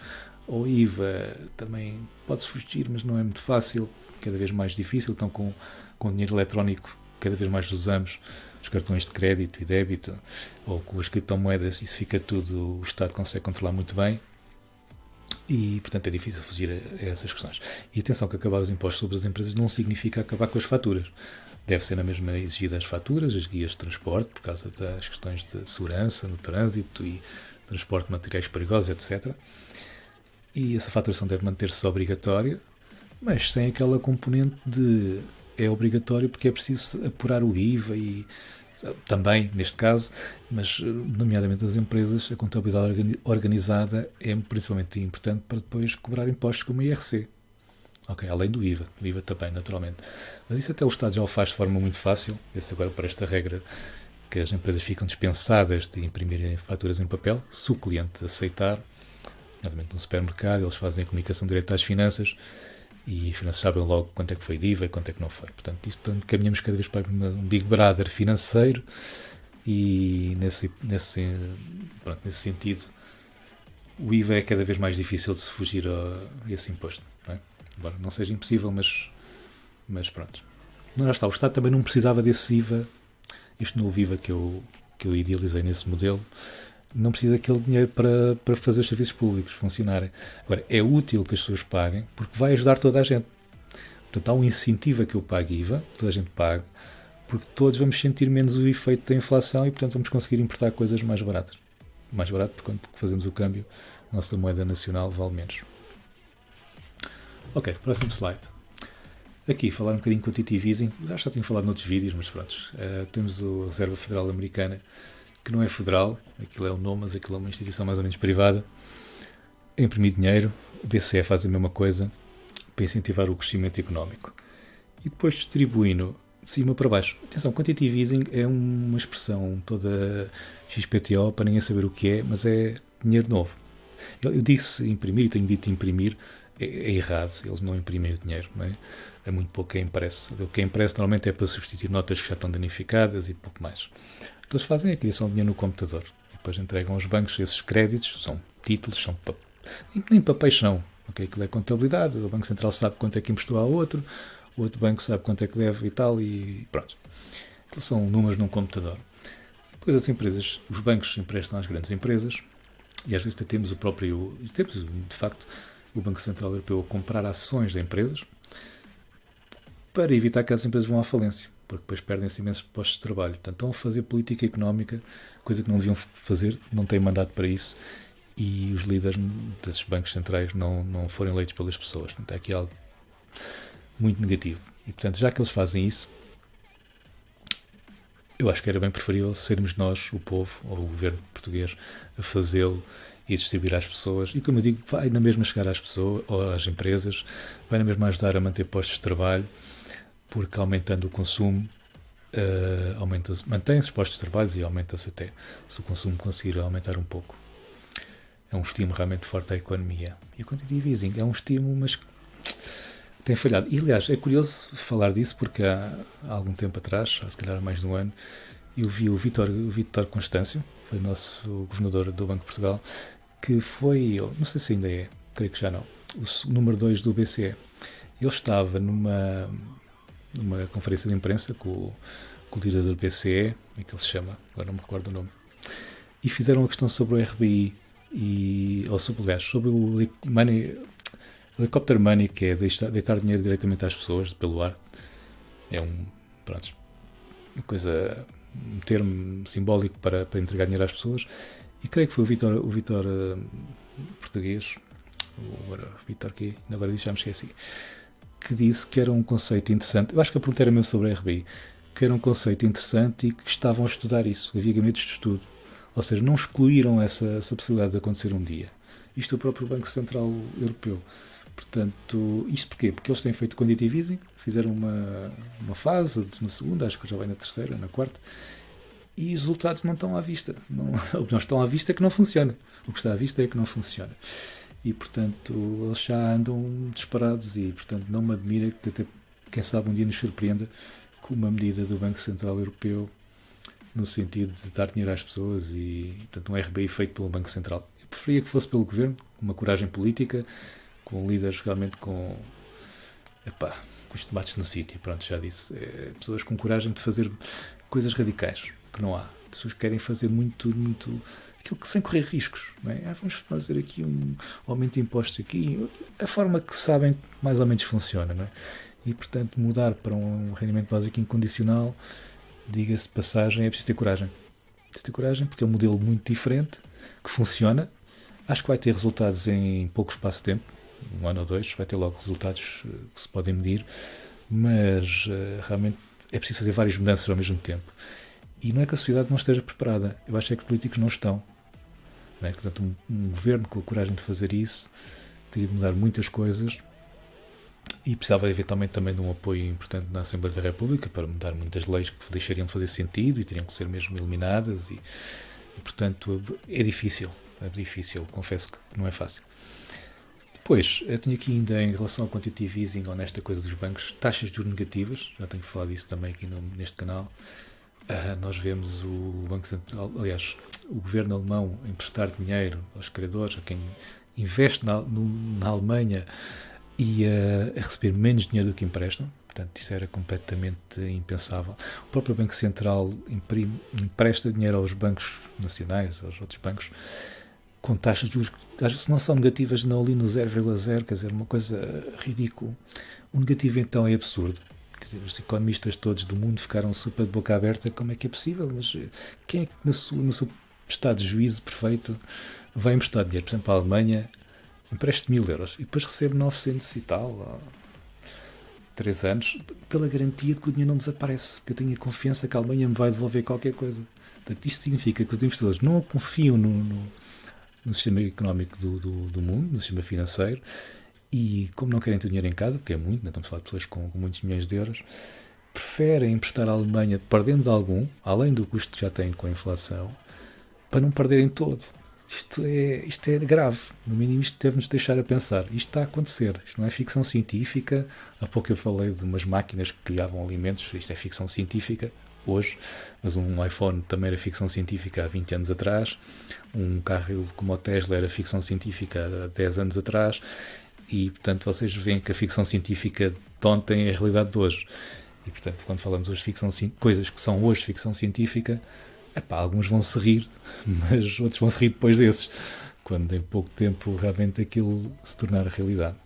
ou IVA também pode-se fugir, mas não é muito fácil, cada vez mais difícil. Então, com dinheiro eletrónico, cada vez mais usamos os cartões de crédito e débito, ou com as criptomoedas, isso fica tudo, o Estado consegue controlar muito bem. E, portanto, é difícil fugir a essas questões. E atenção que acabar os impostos sobre as empresas não significa acabar com as faturas. Deve ser na mesma exigida as faturas, as guias de transporte, por causa das questões de segurança no trânsito e transporte de materiais perigosos, etc. E essa faturação deve manter-se obrigatória, mas sem aquela componente de é obrigatório porque é preciso apurar o IVA e também, neste caso, mas nomeadamente as empresas, a contabilidade organizada é principalmente importante para depois cobrar impostos como a IRC. Ok, além do IVA. O IVA também, naturalmente. Mas isso até o Estado já o faz de forma muito fácil. Esse agora para esta regra que as empresas ficam dispensadas de imprimirem faturas em papel, se o cliente aceitar, nomeadamente no supermercado, eles fazem a comunicação direta às finanças e as finanças sabem logo quanto é que foi de IVA e quanto é que não foi. Portanto, isto caminhamos cada vez para um Big Brother financeiro e nesse sentido o IVA é cada vez mais difícil de se fugir a esse imposto. Não é? Embora não seja impossível, mas pronto. Não, já está, o Estado também não precisava desse IVA, este novo IVA que eu idealizei nesse modelo, não precisa daquele dinheiro para fazer os serviços públicos funcionarem. Agora, é útil que as pessoas paguem porque vai ajudar toda a gente. Portanto, há um incentivo a que eu pague IVA, toda a gente pague, porque todos vamos sentir menos o efeito da inflação e, portanto, vamos conseguir importar coisas mais baratas. Mais barato porque quando fazemos o câmbio, a nossa moeda nacional vale menos. Ok, próximo slide. Aqui, falar um bocadinho de quantitative easing. Já tinha falado noutros vídeos, mas pronto. Temos a Reserva Federal Americana, que não é federal, aquilo é o nome, mas aquilo é uma instituição mais ou menos privada, a imprimir dinheiro. O BCE faz a mesma coisa para incentivar o crescimento económico. E depois distribuindo de cima para baixo. Atenção, quantitative easing é uma expressão toda XPTO para ninguém saber o que é, mas é dinheiro novo. Eu disse imprimir, tenho dito imprimir, é errado, eles não imprimem o dinheiro, não é? É muito pouco que é impresso. O que é impresso normalmente é para substituir notas que já estão danificadas e pouco mais. O que eles fazem é a criação de dinheiro no computador. E depois entregam aos bancos esses créditos, são títulos, são nem papéis são. Okay? Aquilo é contabilidade, o Banco Central sabe quanto é que emprestou ao outro, o outro banco sabe quanto é que deve e tal, e pronto. Aquilo são números num computador. Depois as empresas, os bancos emprestam às grandes empresas, e às vezes temos de facto, o Banco Central Europeu a comprar ações de empresas para evitar que as empresas vão à falência, porque depois perdem-se imensos postos de trabalho. Portanto, estão a fazer política económica, coisa que não deviam fazer, não têm mandato para isso, e os líderes desses bancos centrais não foram eleitos pelas pessoas. Portanto, é aqui algo muito negativo. E, portanto, já que eles fazem isso, eu acho que era bem preferível sermos nós, o povo, ou o governo português, a fazê-lo e distribuir às pessoas. E, como eu digo, vai na mesma chegar às pessoas, ou às empresas, vai na mesma ajudar a manter postos de trabalho, porque aumentando o consumo, mantém-se os postos de trabalho e aumenta-se até, se o consumo conseguir aumentar um pouco. É um estímulo realmente forte à economia. E o quantitative easing é um estímulo, mas tem falhado. E, aliás, é curioso falar disso, porque há algum tempo atrás, há se calhar mais de um ano, eu vi o Vítor Constâncio, foi o nosso governador do Banco de Portugal, que foi, não sei se ainda é, creio que já não, o número 2 do BCE. Ele estava numa conferência de imprensa com o líder do BCE, como é que ele se chama? Agora não me recordo o nome. E fizeram uma questão sobre o RBI, sobre o helicopter money, que é deitar dinheiro diretamente às pessoas pelo ar. É uma coisa um termo simbólico para entregar dinheiro às pessoas, e creio que foi o Vítor português, agora, Vítor que agora disse, já me esqueci, que disse que era um conceito interessante. Eu acho que a pergunta era mesmo sobre a RBI, que era um conceito interessante e que estavam a estudar isso, havia gabinetes de estudo, ou seja, não excluíram essa possibilidade de acontecer um dia. Isto é o próprio Banco Central Europeu. Portanto, isto porquê? Porque eles têm feito quantitative easing, fizeram uma fase, uma segunda, acho que já vai na terceira, na quarta, e os resultados não estão à vista. O que não estão à vista é que não funciona. O que está à vista é que não funciona. E, portanto, eles já andam disparados e, portanto, não me admira que até, quem sabe, um dia nos surpreenda com uma medida do Banco Central Europeu no sentido de dar dinheiro às pessoas e, portanto, um RBI feito pelo Banco Central. Eu preferia que fosse pelo Governo, com uma coragem política, com líderes realmente com os tomates no sítio, pronto, já disse. Pessoas com coragem de fazer coisas radicais, que não há. Pessoas que querem fazer muito aquilo que sem correr riscos, não é? Vamos fazer aqui um aumento de impostos aqui, a forma que sabem mais ou menos funciona, não é? E, portanto, mudar para um rendimento básico incondicional, diga-se de passagem, é preciso ter coragem. É preciso ter coragem porque é um modelo muito diferente, que funciona. Acho que vai ter resultados em pouco espaço de tempo, 1 ano ou 2, vai ter logo resultados que se podem medir, mas realmente é preciso fazer várias mudanças ao mesmo tempo. E não é que a sociedade não esteja preparada, eu acho é que os políticos não estão. Não é? Portanto, um governo com a coragem de fazer isso teria de mudar muitas coisas e precisava eventualmente também de um apoio importante na Assembleia da República para mudar muitas leis que deixariam de fazer sentido e teriam que ser mesmo eliminadas e portanto, é difícil, confesso que não é fácil. Depois, eu tenho aqui ainda em relação ao quantitative easing ou nesta coisa dos bancos, taxas de juros negativas, já tenho falado disso também aqui neste canal. Nós vemos o Banco Central, aliás, o governo alemão emprestar dinheiro aos credores, a quem investe na Alemanha e a receber menos dinheiro do que emprestam. Portanto, isso era completamente impensável. O próprio Banco Central empresta dinheiro aos bancos nacionais, aos outros bancos, com taxas de juros que se não são negativas, não ali no 0,0, quer dizer, uma coisa ridícula. O negativo então é absurdo. Quer dizer, os economistas todos do mundo ficaram super de boca aberta, como é que é possível? Mas quem é que no seu estado de juízo perfeito vai emprestar dinheiro? Por exemplo, a Alemanha empresta 1.000 euros e depois recebe 900 e tal, 3 anos, pela garantia de que o dinheiro não desaparece, porque eu tenho a confiança que a Alemanha me vai devolver qualquer coisa. Portanto, isto significa que os investidores não confiam no sistema económico do mundo, no sistema financeiro, e como não querem ter dinheiro em casa, porque é muito, não estamos a falar de pessoas com muitos milhões de euros, preferem emprestar à Alemanha perdendo algum, além do custo que já têm com a inflação, para não perderem todo. Isto é grave, no mínimo isto deve-nos deixar a pensar. Isto está a acontecer, isto não é ficção científica. Há pouco eu falei de umas máquinas que criavam alimentos, isto é ficção científica hoje, mas um iPhone também era ficção científica há 20 anos atrás, um carro como o Tesla era ficção científica há 10 anos atrás, e portanto vocês veem que a ficção científica de ontem é a realidade de hoje. E portanto, quando falamos hoje de coisas que são hoje ficção científica, alguns vão se rir, mas outros vão se rir depois desses, quando em pouco tempo realmente aquilo se tornar realidade.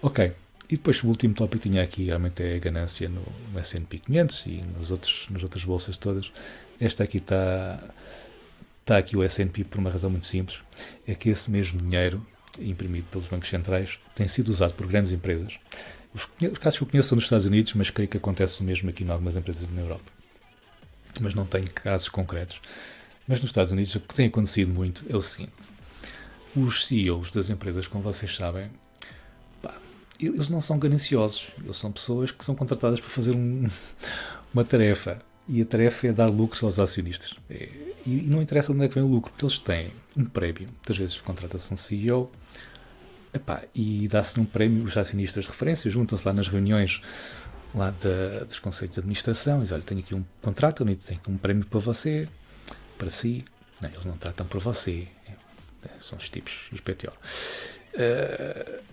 Ok, e depois o último tópico que tinha aqui realmente é a ganância no S&P 500 e nas outras bolsas todas. Esta aqui está aqui o S&P por uma razão muito simples, é que esse mesmo dinheiro imprimido pelos bancos centrais tem sido usado por grandes empresas. Os casos que eu conheço são dos Estados Unidos, mas creio que acontece o mesmo aqui em algumas empresas na Europa. Mas não tenho casos concretos. Mas nos Estados Unidos o que tem acontecido muito é o seguinte: os CEOs das empresas, como vocês sabem, eles não são gananciosos, eles são pessoas que são contratadas para fazer uma tarefa, e a tarefa é dar lucros aos acionistas. E não interessa de onde é que vem o lucro, porque eles têm um prémio. Muitas vezes contrata-se um CEO e dá-se um prémio, os acionistas de referência juntam-se lá nas reuniões lá dos conselhos de administração e dizem: olha, tenho aqui um contrato, tenho aqui um prémio para você, para si. Não, eles não tratam por você, são os tipos dos PTO.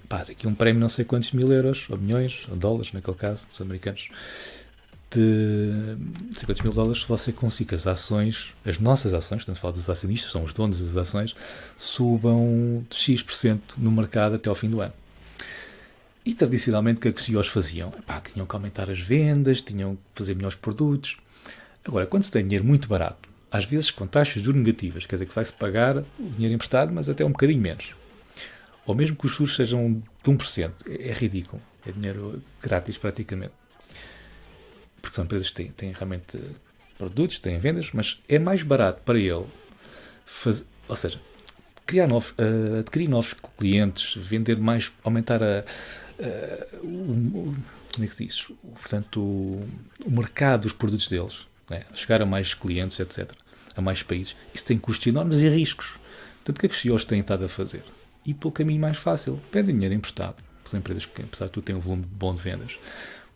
Aqui um prémio não sei quantos mil euros, ou milhões, ou dólares, naquele caso, os americanos, de não sei quantos mil dólares, se você consiga as ações, as nossas ações, portanto, falo dos acionistas, são os donos das ações, subam de X% no mercado até ao fim do ano. E tradicionalmente o que os CEOs faziam? Tinham que aumentar as vendas, tinham que fazer melhores produtos. Agora, quando se tem dinheiro muito barato, às vezes com taxas de juros negativas, quer dizer que vai-se pagar o dinheiro emprestado, mas até um bocadinho menos. Ou mesmo que os juros sejam de 1%, é ridículo. É dinheiro grátis praticamente. Porque são empresas que têm realmente produtos, têm vendas, mas é mais barato para ele ou seja, adquirir novos clientes, vender mais, aumentar como é que se diz? Portanto, o mercado dos produtos deles, né? Chegar a mais clientes, etc., a mais países. Isso tem custos enormes e riscos. Portanto, o que é que os CEOs têm estado a fazer? Ir pelo caminho mais fácil. Pedem dinheiro emprestado. As empresas que, apesar de tudo, têm um volume bom de vendas.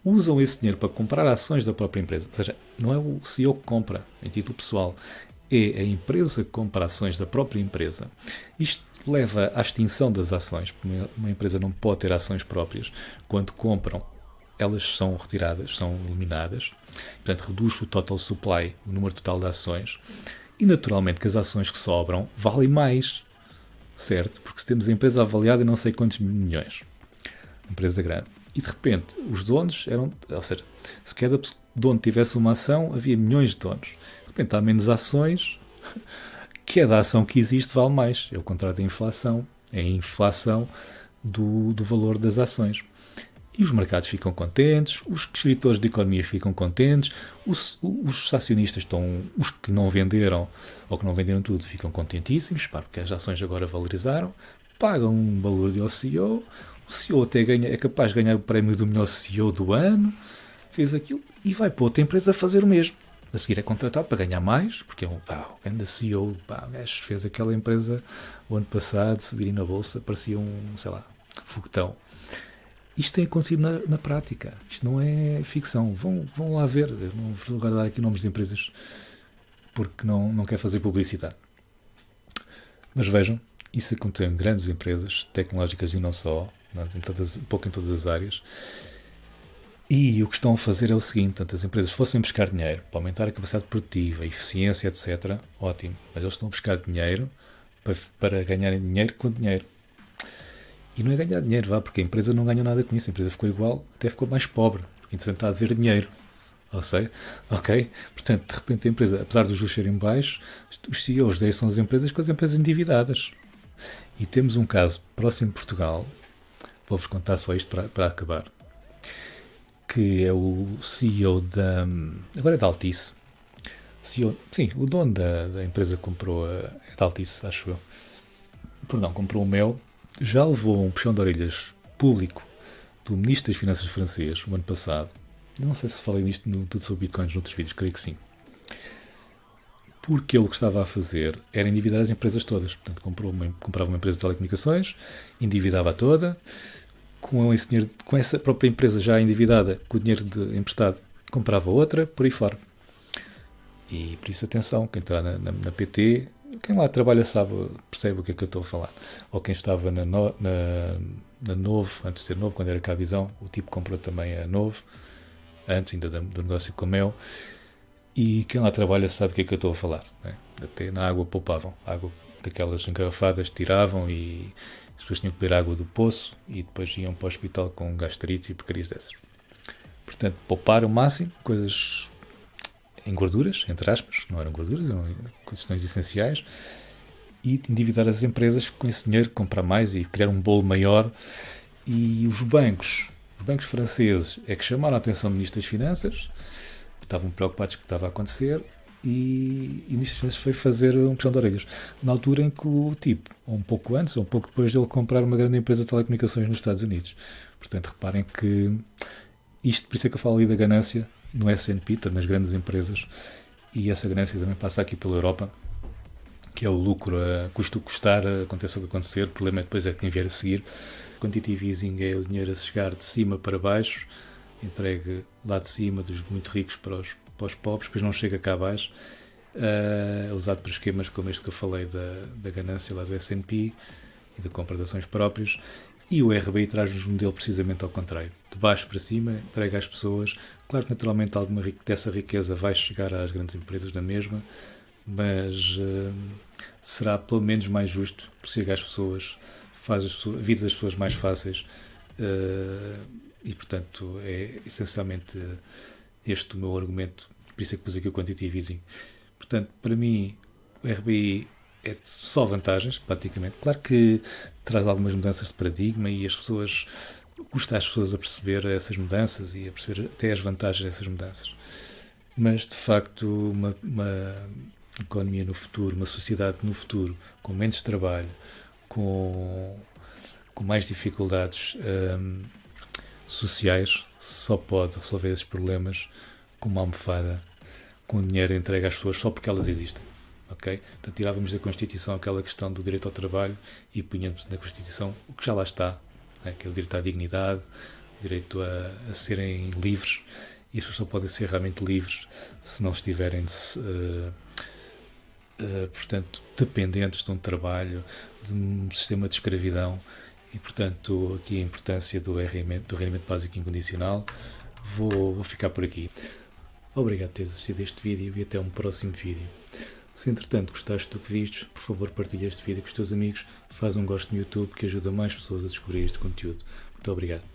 Usam esse dinheiro para comprar ações da própria empresa. Ou seja, não é o CEO que compra em título pessoal. É a empresa que compra ações da própria empresa. Isto leva à extinção das ações. Porque uma empresa não pode ter ações próprias. Quando compram, elas são retiradas, são eliminadas. Portanto, reduz o total supply, o número total de ações. E, naturalmente, que as ações que sobram valem mais. Certo? Porque se temos a empresa avaliada em não sei quantos milhões. Empresa grande. E, de repente, os donos eram... Ou seja, se cada dono tivesse uma ação, havia milhões de donos. De repente, há menos ações... Cada ação que existe vale mais. É o contrário da inflação. É a inflação do valor das ações. E os mercados ficam contentes, os escritores de economia ficam contentes, os acionistas os que não venderam ou que não venderam tudo ficam contentíssimos, porque as ações agora valorizaram, pagam um valor ao CEO, o CEO até é capaz de ganhar o prémio do melhor CEO do ano, fez aquilo e vai para outra empresa a fazer o mesmo. A seguir é contratado para ganhar mais, porque é um grande CEO, o gajo fez aquela empresa o ano passado, subir na bolsa, parecia foguetão. Isto tem acontecido na prática. Isto não é ficção. Vão lá ver. Eu não vou agora dar aqui nomes de empresas porque não quero fazer publicidade. Mas vejam, isso aconteceu em grandes empresas tecnológicas e não só, um pouco em todas as áreas. E o que estão a fazer é o seguinte: tanto as empresas fossem buscar dinheiro para aumentar a capacidade produtiva, a eficiência, etc., ótimo. Mas eles estão a buscar dinheiro para ganharem dinheiro com dinheiro. E não é ganhar dinheiro, porque a empresa não ganhou nada com isso. A empresa ficou igual, até ficou mais pobre, porque entretanto está a dever dinheiro. Ok? Portanto, de repente a empresa, apesar dos juros serem baixos, os CEOs deixam as empresas com as empresas endividadas. E temos um caso próximo de Portugal, vou-vos contar só isto para acabar, que é o CEO agora é da Altice. O dono da empresa comprou é da Altice, acho eu. Comprou o Mel. Já levou um puxão de orelhas público do Ministro das Finanças francês o ano passado. Eu não sei se falei nisto no Tudo sobre Bitcoins noutros vídeos, creio que sim. Porque ele o que estava a fazer era endividar as empresas todas. Portanto, comprava uma empresa de telecomunicações, endividava toda, com essa própria empresa já endividada, com o dinheiro emprestado, comprava outra, por aí fora. E por isso, atenção, quem está na PT... Quem lá trabalha percebe o que é que eu estou a falar. Ou quem estava na Novo, antes de ser Novo, quando era cá a Visão, o tipo comprou também a Novo, antes ainda do negócio com a Mel. E quem lá trabalha sabe o que é que eu estou a falar. Né? Até na água poupavam. Água daquelas engarrafadas tiravam e as pessoas tinham que beber água do poço e depois iam para o hospital com gastrite e porcarias dessas. Portanto, poupar o máximo, coisas... em gorduras, entre aspas, não eram gorduras, eram questões essenciais, e endividar as empresas com esse dinheiro, comprar mais e criar um bolo maior. E os bancos franceses é que chamaram a atenção do Ministro das Finanças, estavam preocupados com o que estava a acontecer, e o Ministro das Finanças foi fazer um puxão de orelhas. Na altura em que o tipo, ou um pouco antes, ou um pouco depois dele comprar uma grande empresa de telecomunicações nos Estados Unidos. Portanto, reparem que isto, por isso é que eu falo ali da ganância, no S&P, nas grandes empresas, e essa ganância também passa aqui pela Europa, que é o lucro a custo custar, aconteça o que acontecer. O problema é depois quem vier a seguir. Quantitative easing é o dinheiro a chegar de cima para baixo, entregue lá de cima dos muito ricos para os pobres, depois não chega cá abaixo. É usado por esquemas como este que eu falei da ganância lá do S&P e da compra de ações próprias. E o RBI traz-nos um modelo precisamente ao contrário. De baixo para cima, entrega às pessoas. Claro que naturalmente alguma dessa riqueza vai chegar às grandes empresas da mesma, mas será pelo menos mais justo, porque chega às pessoas, faz a vida das pessoas mais fáceis, e portanto é essencialmente este o meu argumento por isso é que pus aqui o quantitative easing. Portanto, para mim, o RBI é só vantagens, praticamente. Claro que traz algumas mudanças de paradigma e as pessoas, custa às pessoas a perceber essas mudanças e a perceber até as vantagens dessas mudanças. Mas, de facto, uma economia no futuro, uma sociedade no futuro, com menos trabalho, com mais dificuldades sociais, só pode resolver esses problemas com uma almofada, com dinheiro entregue às pessoas só porque elas existem. Okay? Portanto, tirávamos da Constituição aquela questão do direito ao trabalho e punhamos na Constituição o que já lá está, né? Que é o direito à dignidade, o direito a serem livres, e as pessoas só podem ser realmente livres se não estiverem portanto, dependentes de um trabalho, de um sistema de escravidão. E, portanto, aqui a importância do rendimento básico incondicional. Vou ficar por aqui. Obrigado por teres assistido a este vídeo e até um próximo vídeo. Se entretanto gostaste do que vistes, por favor partilha este vídeo com os teus amigos, faz um gosto no YouTube que ajuda mais pessoas a descobrir este conteúdo. Muito obrigado.